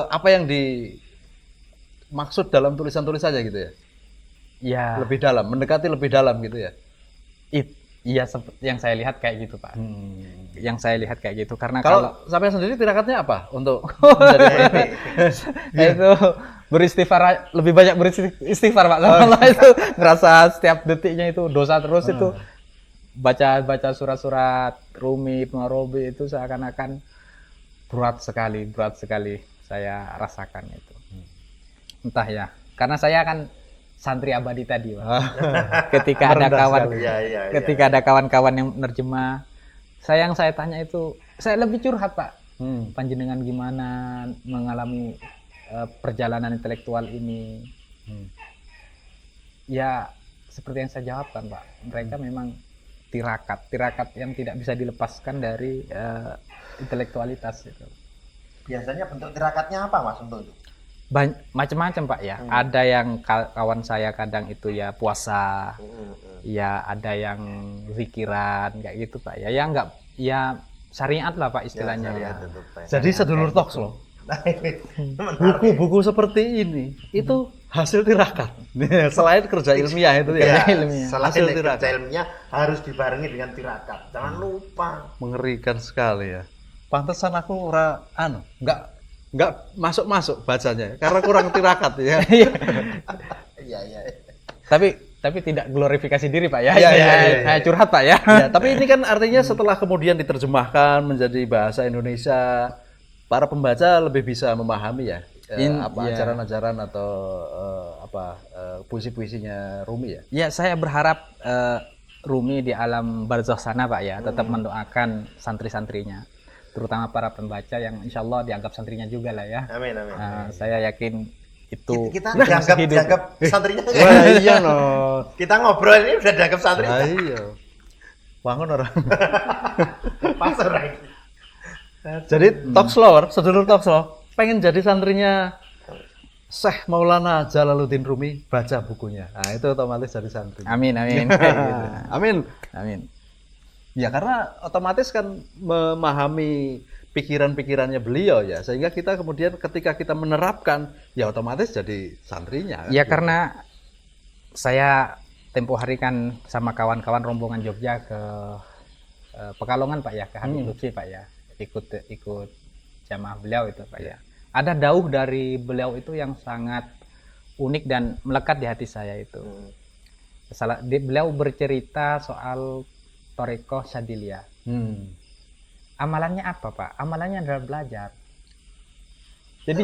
apa yang dimaksud dalam tulisan-tulisannya gitu ya? Ya. Lebih dalam, mendekati lebih dalam gitu ya? Iya, yang saya lihat kayak gitu Pak. Yang saya lihat kayak gitu karena kalau sampai sendiri tirakatnya apa untuk menjadi itu beristighfar, lebih banyak beristighfar Pak. Kalau itu ngerasa setiap detiknya itu dosa terus itu baca surat-surat Rumi, Ibnu Arabi itu seakan-akan berat sekali saya rasakan itu. Entah ya, karena saya kan santri abadi tadi Pak. Ketika ada kawan-kawan yang menerjemah, saya tanya itu, saya lebih curhat Pak. Panjenengan gimana mengalami perjalanan intelektual ini? Ya seperti yang saya jawabkan, Pak. Mereka memang tirakat yang tidak bisa dilepaskan dari intelektualitas itu. Biasanya bentuk tirakatnya apa Mas untuk itu? Macam-macam Pak ya. Ada yang kawan saya kadang itu ya puasa, ya ada yang zikiran kayak gitu Pak ya. Ya enggak, ya syariat lah Pak istilahnya ya. Jadi sedulur Talks loh. Buku-buku seperti ini itu hasil tirakat. Selain kerja ilmiah itu ya. Selain kerja ilmiah harus dibarengi dengan tirakat. Jangan lupa. Mengerikan sekali ya. Pantesan aku nggak masuk bacanya karena kurang tirakat ya. Iya. Tapi tidak glorifikasi diri Pak ya. Iya. Curhat Pak ya. Ya, tapi ini kan artinya setelah kemudian diterjemahkan menjadi bahasa Indonesia, para pembaca lebih bisa memahami ya ajaran-ajaran atau puisi-puisinya Rumi ya. Ya, saya berharap Rumi di alam barzakh sana Pak ya, tetap mendoakan santri-santrinya, terutama para pembaca yang insya Allah dianggap santrinya juga lah ya. Amin. Saya yakin itu kita dianggap santrinya. Wah, iya no. Kita ngobrol ini udah dianggap santri. Iya. Bangun orang. Pas orang. Jadi sedulur Talks loh, pengen jadi santrinya Syekh Maulana Jalaluddin Rumi, baca bukunya. Nah, itu otomatis jadi santri. Amin. Amin. Ya karena otomatis kan memahami pikiran-pikirannya beliau ya, sehingga kita kemudian ketika kita menerapkan ya otomatis jadi santrinya. Ya karena saya tempo hari kan sama kawan-kawan rombongan Jogja ke Pekalongan Pak ya, ke Habib Lutfi Pak ya, ikut jamaah beliau itu Pak ya. Ada dauh dari beliau itu yang sangat unik dan melekat di hati saya itu. Beliau bercerita soal Thariqah Syadiliyah. Amalannya apa Pak? Amalannya adalah belajar. Jadi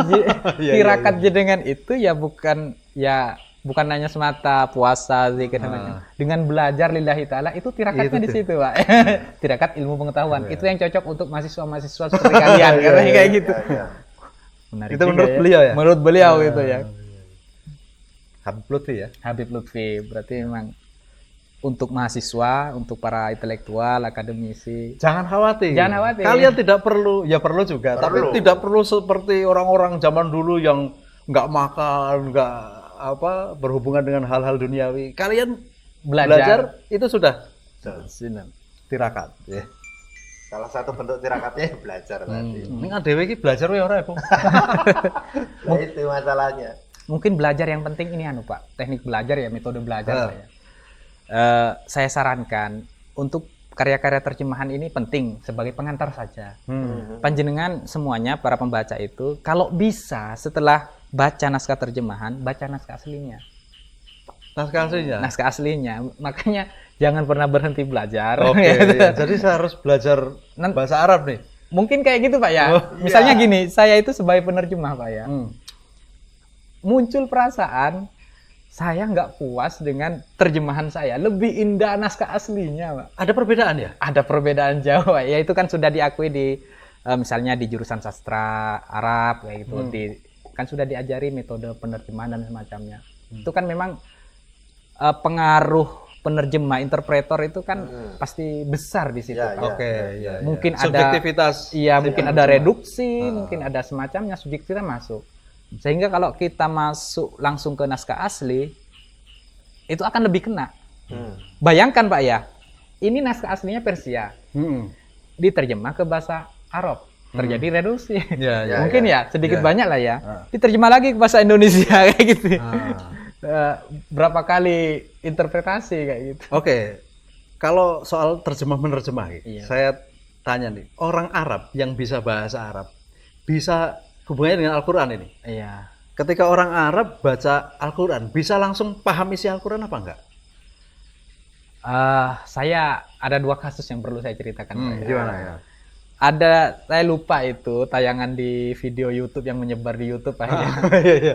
tirakat jenengan itu ya bukan hanya semata puasa, zikir namanya. Dengan belajar lillahi ta'ala itu tirakatnya di situ Pak. Tirakat ilmu pengetahuan. Itu yang cocok untuk mahasiswa-mahasiswa seperti kalian katanya kayak gitu. Menarik itu menurut beliau ya? Menurut beliau gitu ya. Habib Lutfi ya? Habib Lutfi berarti memang untuk mahasiswa, untuk para intelektual, akademisi. Jangan khawatir. Khawatir. Kalian tidak perlu, ya perlu juga, tapi tidak perlu seperti orang-orang zaman dulu yang nggak makan, nggak berhubungan dengan hal-hal duniawi. Kalian belajar itu sudah tirakat. Ya. Salah satu bentuk tirakatnya belajar tadi. Ini adewe iki belajar wae ora ya, Bung? Nah, itu masalahnya. Mungkin belajar yang penting ini Pak, teknik belajar ya, metode belajar saya. Saya sarankan untuk karya-karya terjemahan ini penting sebagai pengantar saja. Panjenengan semuanya para pembaca itu kalau bisa setelah baca naskah terjemahan, baca naskah aslinya. Naskah aslinya. Makanya jangan pernah berhenti belajar. Ya. Jadi saya harus belajar bahasa Arab nih. Mungkin kayak gitu Pak ya. Misalnya gini, saya itu sebagai penerjemah Pak ya. Muncul perasaan saya nggak puas dengan terjemahan saya. Lebih indah naskah aslinya, Pak. Ada perbedaan ya? Ada perbedaan jauh, Pak. Ya itu kan sudah diakui di misalnya di jurusan sastra Arab kayak gitu. Kan sudah diajari metode penerjemahan dan semacamnya. Itu kan memang pengaruh penerjemah, interpretor itu kan pasti besar di situ. Mungkin ada subjektivitas. Iya, mungkin ada reduksi, mungkin ada semacamnya, subjektivitas masuk. Sehingga kalau kita masuk langsung ke naskah asli, itu akan lebih kena. Bayangkan Pak ya, ini naskah aslinya Persia, diterjemah ke bahasa Arab, terjadi reduksi. Mungkin sedikit banyak lah ya. Diterjemah lagi ke bahasa Indonesia kayak gitu. Berapa kali interpretasi kayak gitu. Kalau soal terjemah-menerjemah, saya tanya nih, orang Arab yang bisa bahasa Arab, bisa hubungannya dengan Al-Quran ini. Iya. Ketika orang Arab baca Al-Quran, bisa langsung paham isi Al-Quran apa enggak? Saya ada 2 kasus yang perlu saya ceritakan. Gimana ya? Saya lupa itu tayangan di video YouTube yang menyebar di YouTube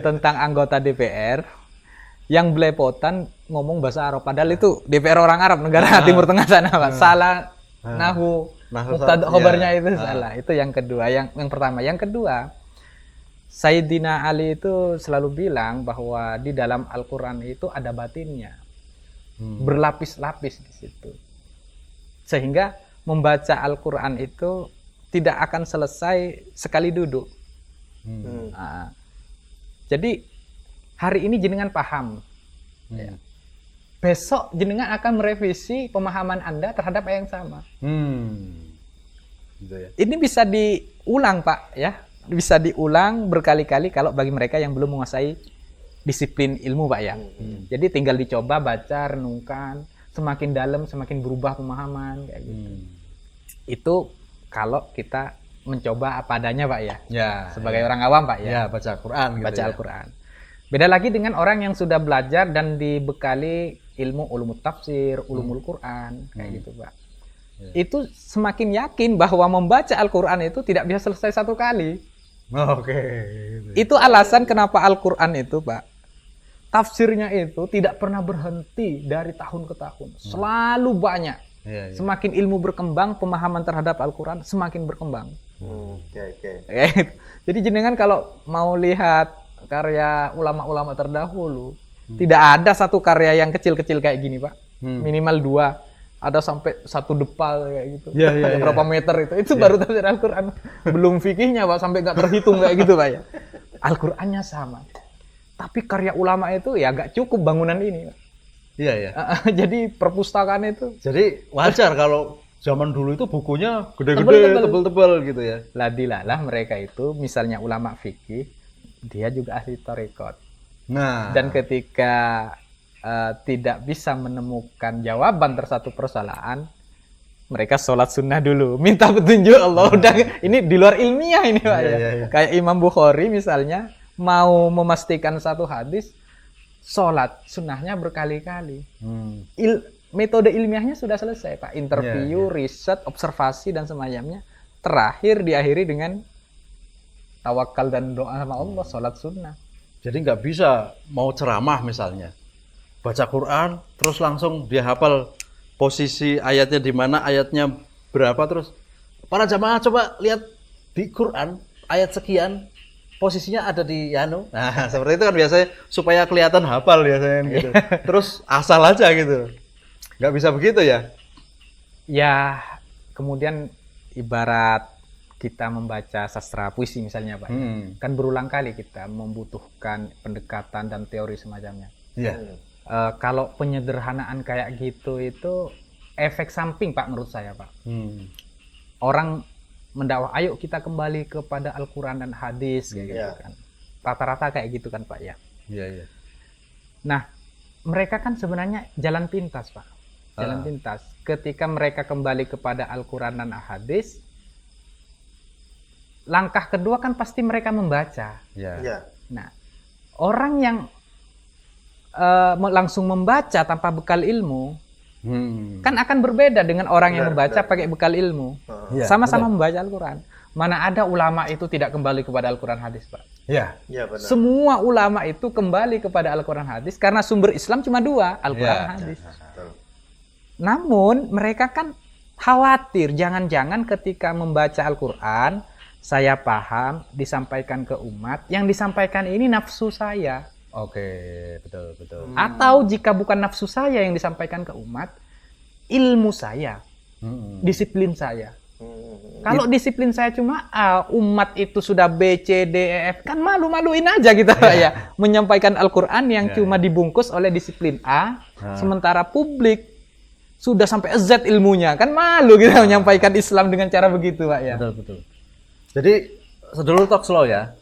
tentang anggota DPR yang belepotan ngomong bahasa Arab. Padahal itu DPR orang Arab, negara Timur Tengah sana, Pak. Salah nahu khobarnya itu salah. Itu yang kedua. Yang pertama. Yang kedua, Sayyidina Ali itu selalu bilang bahwa di dalam Al-Quran itu ada batinnya. berlapis-lapis di situ. Sehingga membaca Al-Quran itu tidak akan selesai sekali duduk. Nah, jadi hari ini jenengan paham. Ya. Besok jenengan akan merevisi pemahaman Anda terhadap ayat yang sama. Gitu ya. Ini bisa diulang, Pak, ya. Bisa diulang berkali-kali kalau bagi mereka yang belum menguasai disiplin ilmu, Pak, ya. Jadi tinggal dicoba baca, renungkan, semakin dalam semakin berubah pemahaman kayak gitu. Itu kalau kita mencoba apa adanya, Pak, ya. Ya, Sebagai orang awam, Pak, ya. ya baca Quran gitu Baca ya. Al-Quran. Beda lagi dengan orang yang sudah belajar dan dibekali ilmu ulumul tafsir, ulumul Quran, kayak gitu, Pak. Itu semakin yakin bahwa membaca Al-Quran itu tidak bisa selesai satu kali. Oke. Itu alasan kenapa Al-Quran itu, Pak, tafsirnya itu tidak pernah berhenti dari tahun ke tahun. Selalu banyak. Iya, iya. Semakin ilmu berkembang, pemahaman terhadap Al-Quran semakin berkembang. Oke. Jadi jenengan kalau mau lihat karya ulama-ulama terdahulu, tidak ada satu karya yang kecil-kecil kayak gini, Pak. Minimal 2, ada sampai 1 depal kayak gitu. Iya, iya, iya. Berapa meter itu baru tafsir Al-Quran. Belum fikihnya, Pak, sampai nggak terhitung kayak gitu, Pak, ya. Al-Qurannya sama. Tapi karya ulama itu ya nggak cukup bangunan ini, Pak. Iya, iya. Jadi perpustakaan itu Jadi wajar kalau zaman dulu itu bukunya gede-gede, tebel-tebel gitu ya. ladilalah mereka itu, misalnya ulama fikih, dia juga ahli tarekat. Nah, Dan ketika tidak bisa menemukan jawaban terhadap satu persoalan, mereka sholat sunnah dulu, minta petunjuk Allah. Udah, ini di luar ilmiah ini, Pak. Iya, Ya. iya. Kayak Imam Bukhari misalnya mau memastikan satu hadis, sholat sunnahnya berkali-kali. Metode ilmiahnya sudah selesai, Pak. Interview, riset, observasi dan semacamnya. Terakhir diakhiri dengan tawakal dan doa sama Allah, sholat sunnah. jadi nggak bisa mau ceramah misalnya, baca Quran, terus langsung dia hafal posisi ayatnya di mana, ayatnya berapa, terus para jamaah coba lihat di Quran ayat sekian posisinya ada di Yanu. Nah, seperti itu kan biasanya supaya kelihatan hafal biasanya gitu. Terus asal aja gitu. Nggak bisa begitu ya? Ya, kemudian ibarat kita membaca sastra puisi misalnya, Pak. Kan berulang kali kita membutuhkan pendekatan dan teori semacamnya. Iya. Kalau penyederhanaan kayak gitu itu efek samping, Pak, menurut saya, Pak. Orang mendakwah, ayo kita kembali kepada Al-Quran dan hadis kayak gitu kan. Rata-rata kayak gitu kan, Pak, ya. Iya, iya. Nah, mereka kan sebenarnya jalan pintas, Pak. Jalan pintas. Ketika mereka kembali kepada Al-Quran dan hadis, langkah kedua kan pasti mereka membaca. Iya. Nah, orang yang langsung membaca tanpa bekal ilmu, kan akan berbeda dengan orang yang membaca pakai bekal ilmu. Iya, Sama-sama membaca Al-Quran. Mana ada ulama itu tidak kembali kepada Al-Quran hadis, Pak. Iya. Benar. Semua ulama itu kembali kepada Al-Quran hadis karena sumber Islam cuma 2, Al-Quran dan hadis. Namun mereka kan khawatir jangan-jangan ketika membaca Al-Quran, saya paham disampaikan ke umat, yang disampaikan ini nafsu saya. Oke, betul. Atau jika bukan nafsu saya yang disampaikan ke umat, ilmu saya, disiplin saya. Kalau disiplin saya cuma A, umat itu sudah B, C, D, E, F, kan malu-maluin aja kita, ya. Menyampaikan Al-Quran yang cuma dibungkus oleh disiplin A, sementara publik sudah sampai Z ilmunya, kan malu kita menyampaikan Islam dengan cara begitu, Pak, ya. Betul. Jadi, sedulur talk slow ya,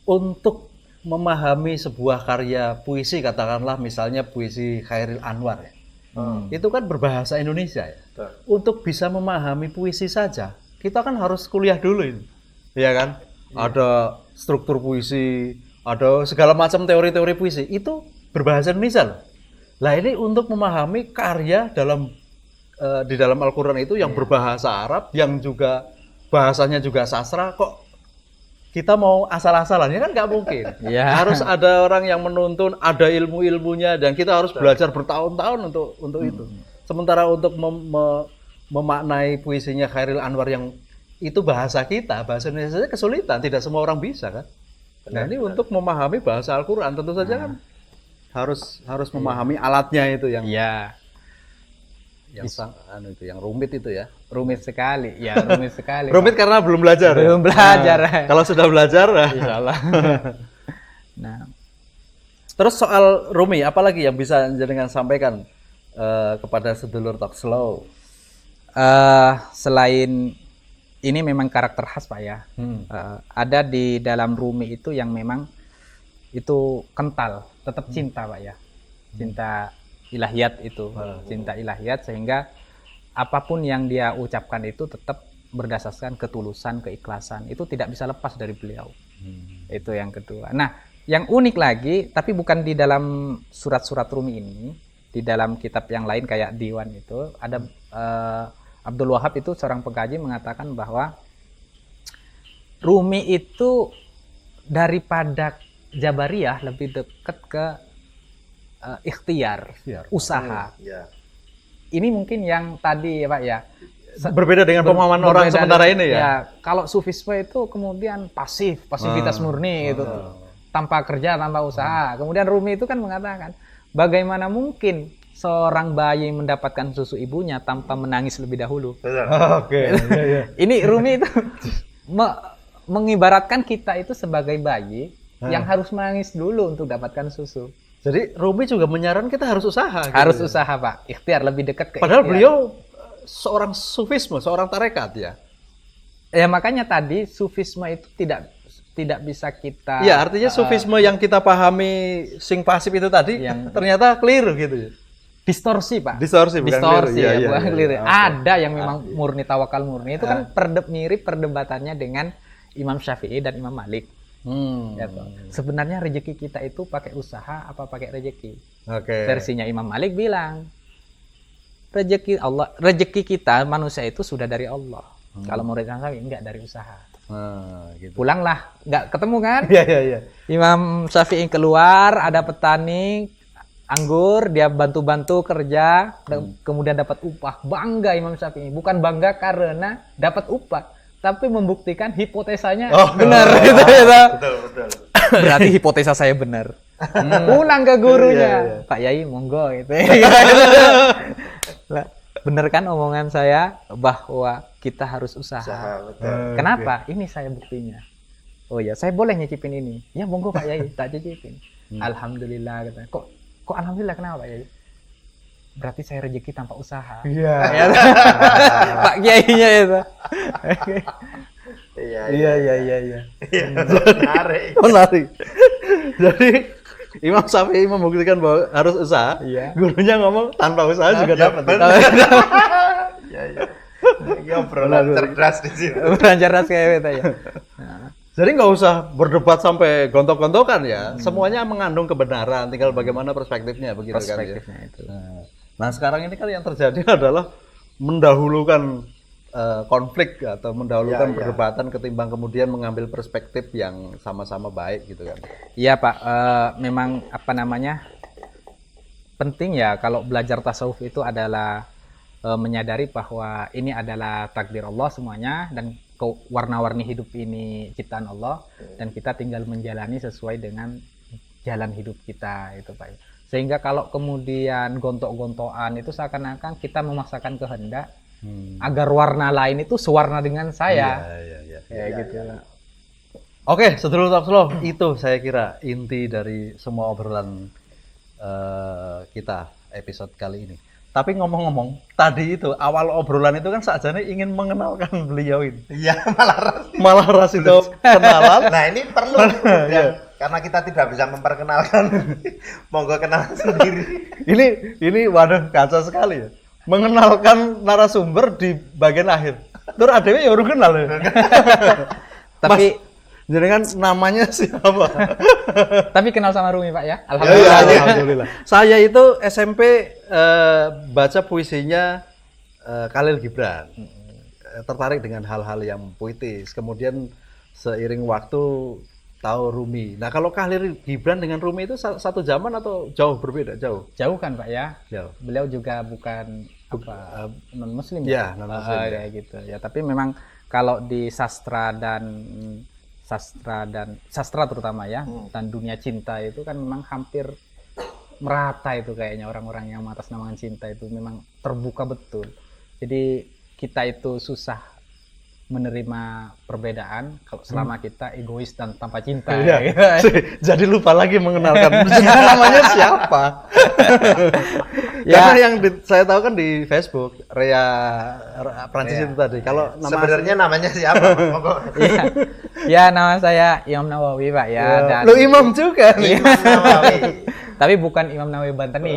untuk memahami sebuah karya puisi, katakanlah misalnya puisi Chairil Anwar ya. Itu kan berbahasa Indonesia ya. Untuk bisa memahami puisi saja, kita kan harus kuliah dulu ini. Iya kan? Ada struktur puisi, ada segala macam teori-teori puisi. Itu berbahasa Indonesia loh. Lah ini untuk memahami karya di dalam Al-Quran itu yang berbahasa Arab, yang juga bahasanya juga sastra, kok kita mau asal-asalan, ya kan nggak mungkin. Harus ada orang yang menuntun, ada ilmu-ilmunya, dan kita harus belajar bertahun-tahun untuk itu. Sementara untuk memaknai puisinya Chairil Anwar yang itu bahasa kita, bahasa Indonesia saja kesulitan, tidak semua orang bisa kan. Nah ini untuk memahami bahasa Al-Quran tentu saja kan harus memahami alatnya itu yang Iya, yang rumit itu ya. rumit sekali. Ya, rumit sekali. Rumit karena belum belajar. Belum belajar. Nah, kalau sudah belajar, Insya Allah. Nah, terus soal Rumi, apalagi yang bisa jenengan sampaikan kepada sedulur Talk Slow? Selain ini memang karakter khas Pak ya. Ada di dalam Rumi itu yang memang itu kental, tetap cinta Pak ya. Cinta ilahiyat itu, cinta ilahiyat, sehingga apapun yang dia ucapkan itu tetap berdasarkan ketulusan, keikhlasan. Itu tidak bisa lepas dari beliau. Itu yang kedua. Nah, yang unik lagi, tapi bukan di dalam surat-surat Rumi ini, di dalam kitab yang lain kayak Diwan itu, ada Abdul Wahab itu seorang pengkaji mengatakan bahwa Rumi itu daripada Jabariyah lebih dekat ke ikhtiar, usaha. Ini mungkin yang tadi ya Pak ya. Berbeda dengan pemahaman orang sementara ini ya. Ya, kalau Sufisme itu kemudian pasivitas murni itu, tanpa kerja, tanpa usaha. Kemudian Rumi itu kan mengatakan, bagaimana mungkin seorang bayi mendapatkan susu ibunya tanpa menangis lebih dahulu? Oke. Ini Rumi itu mengibaratkan kita itu sebagai bayi yang harus menangis dulu untuk dapatkan susu. Jadi Rumi juga menyarankan kita harus usaha. Harus gitu. usaha Pak, ikhtiar lebih dekat ke Padahal ikhtiar. beliau seorang sufisme, seorang tarekat ya. Ya makanya tadi sufisme itu tidak bisa kita. Iya, artinya sufisme yang kita pahami sing pasif itu tadi yang ternyata keliru gitu ya. distorsi Pak. Distorsi, bukan distorsi keliru. ya, Iya, bukan iya, keliru. iya. Ada yang memang murni tawakal murni itu kan mirip perdebatannya dengan Imam Syafi'i dan Imam Malik. Ya, sebenarnya rezeki kita itu pakai usaha apa pakai rezeki? Oke. Versinya Imam Malik bilang rezeki Allah, rezeki kita manusia itu sudah dari Allah. Kalau murid Syafi'i enggak dari usaha. Gitu. Pulanglah, nggak ketemu kan? Iya. Imam Syafi'i keluar, ada petani anggur, dia bantu-bantu kerja, kemudian dapat upah. Bangga Imam Syafi'i, bukan bangga karena dapat upah, tapi membuktikan hipotesanya benar. Betul. Berarti hipotesa saya benar. Pulang ke gurunya, Pak Yai, monggo gitu. Lah, benar kan omongan saya bahwa kita harus usaha. Kenapa? Ini saya buktinya. Oh ya, saya boleh nyicipin ini. Ya monggo Pak Yai, tak cicipin. Alhamdulillah kata. Kok alhamdulillah kenapa Pak Yai? Berarti saya rezeki tanpa usaha. Iya. Pak Kiainya itu. Iya. Menarik. Jadi Imam Syafi'i membuktikan bahwa harus usaha. Iya. Gurunya ngomong tanpa usaha juga dapat. Ya, obrolan cerdas di sini. Cerdas kayak gitu ya. Jadi nggak usah berdebat sampai gontok-gontokan ya. Semuanya mengandung kebenaran. Tinggal bagaimana perspektifnya begitu Perspektifnya kan ya. itu. Nah sekarang ini kan yang terjadi adalah mendahulukan konflik atau mendahulukan perdebatan ketimbang kemudian mengambil perspektif yang sama-sama baik gitu kan. Iya Pak, memang apa namanya penting ya kalau belajar tasawuf itu adalah menyadari bahwa ini adalah takdir Allah semuanya dan warna-warni hidup ini ciptaan Allah dan kita tinggal menjalani sesuai dengan jalan hidup kita itu Pak. Sehingga kalau kemudian gontok-gontokan itu seakan-akan kita memaksakan kehendak agar warna lain itu sewarna dengan saya. Iya. Gitu. Oke, sedulur Talk Slow, itu saya kira inti dari semua obrolan kita episode kali ini. Tapi ngomong-ngomong, tadi itu awal obrolan itu kan sakjane ingin mengenalkan beliau ini. Iya, Malah ras itu kenalan. Nah, ini perlu karena kita tidak bisa memperkenalkan. Monggo kenalan sendiri. Ini waduh kaca sekali ya. Mengenalkan narasumber di bagian akhir. Tur adewe ya urung kenal ya. Tapi jenengan namanya siapa? Tapi kenal sama Rumi Pak ya. Alhamdulillah. Saya itu SMP baca puisinya Khalil Gibran. Tertarik dengan hal-hal yang puitis. Kemudian seiring waktu tahu Rumi. Nah, kalau Khalil Gibran dengan Rumi itu satu zaman atau jauh berbeda? Jauh kan Pak ya. Jauh. Beliau juga bukan non muslim ya, non muslim. Ya gitu. Ya, tapi memang kalau di sastra sastra terutama ya dan dunia cinta itu kan memang hampir merata itu kayaknya orang-orang yang mengatasnamakan cinta itu memang terbuka betul. Jadi kita itu susah menerima perbedaan kalau selama kita egois dan tanpa cinta. Iya. Jadi lupa lagi mengenalkan namanya siapa. Karena yang saya tahu kan di Facebook Rea Prancis itu tadi. Kalau Sebenarnya namanya siapa? Ya, nama saya Imam Nawawi, Pak ya. Dan lu imam juga nih. Imam Nawawi. tapi bukan Imam Nawawi Bantani,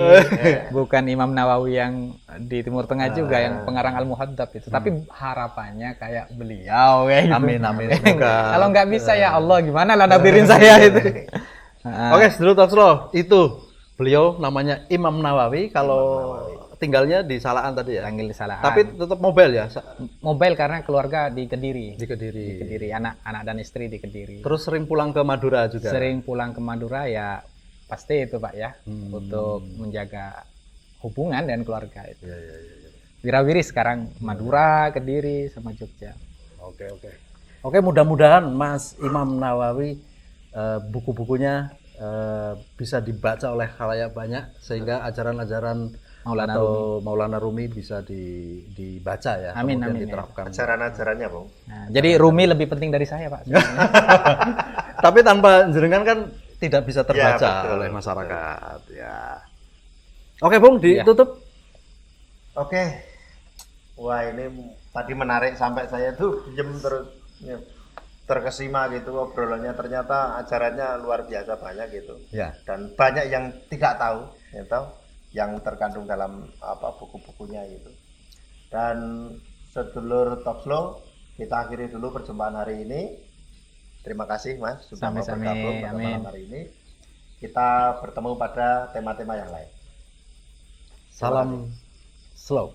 bukan Imam Nawawi yang di Timur Tengah juga, yang pengarang Al-Muhaddab itu. Tapi harapannya kayak beliau kayak gitu. Amin amin. Semoga. Kalau nggak bisa ya Allah, gimana lah nabirin saya itu. Oke, Sedulur Talk Slow, itu beliau namanya Imam Nawawi. Kalau tinggalnya di Salaan tadi ya. Panggil Salaan. Tapi tetap mobile ya. Mobile karena keluarga di Kediri. Di Kediri. Di Kediri, anak dan istri di Kediri. Terus sering pulang ke Madura juga. Sering pulang ke Madura ya pasti itu Pak ya, untuk menjaga hubungan dan keluarga itu. Ya. Wirawiri sekarang Madura, Kediri, sama Jogja. Oke, mudah-mudahan Mas Imam Nawawi buku-bukunya bisa dibaca oleh khalayak banyak sehingga ajaran-ajaran Maulana Rumi bisa dibaca ya. Amin, kemudian amin, diterapkan. Ajaran-ajarannya, Bung. Nah, jadi Rumi lebih penting dari saya Pak. Tapi tanpa jenengan kan tidak bisa terbaca Ya, betul, oleh masyarakat. Ya. Oke, Bung, ditutup. Oke. Wah, ini tadi menarik sampai saya tuh jem terus terkesima gitu obrolannya, ternyata ajarannya luar biasa banyak gitu. Ya. Dan banyak yang tidak tahu, ya tahu, yang terkandung dalam buku-bukunya gitu. Dan Sedulur Talk Slow, kita akhiri dulu perjumpaan hari ini. Terima kasih Mas sudah mau bergabung pada malam hari ini. Kita bertemu pada tema-tema yang lain. Salam slow.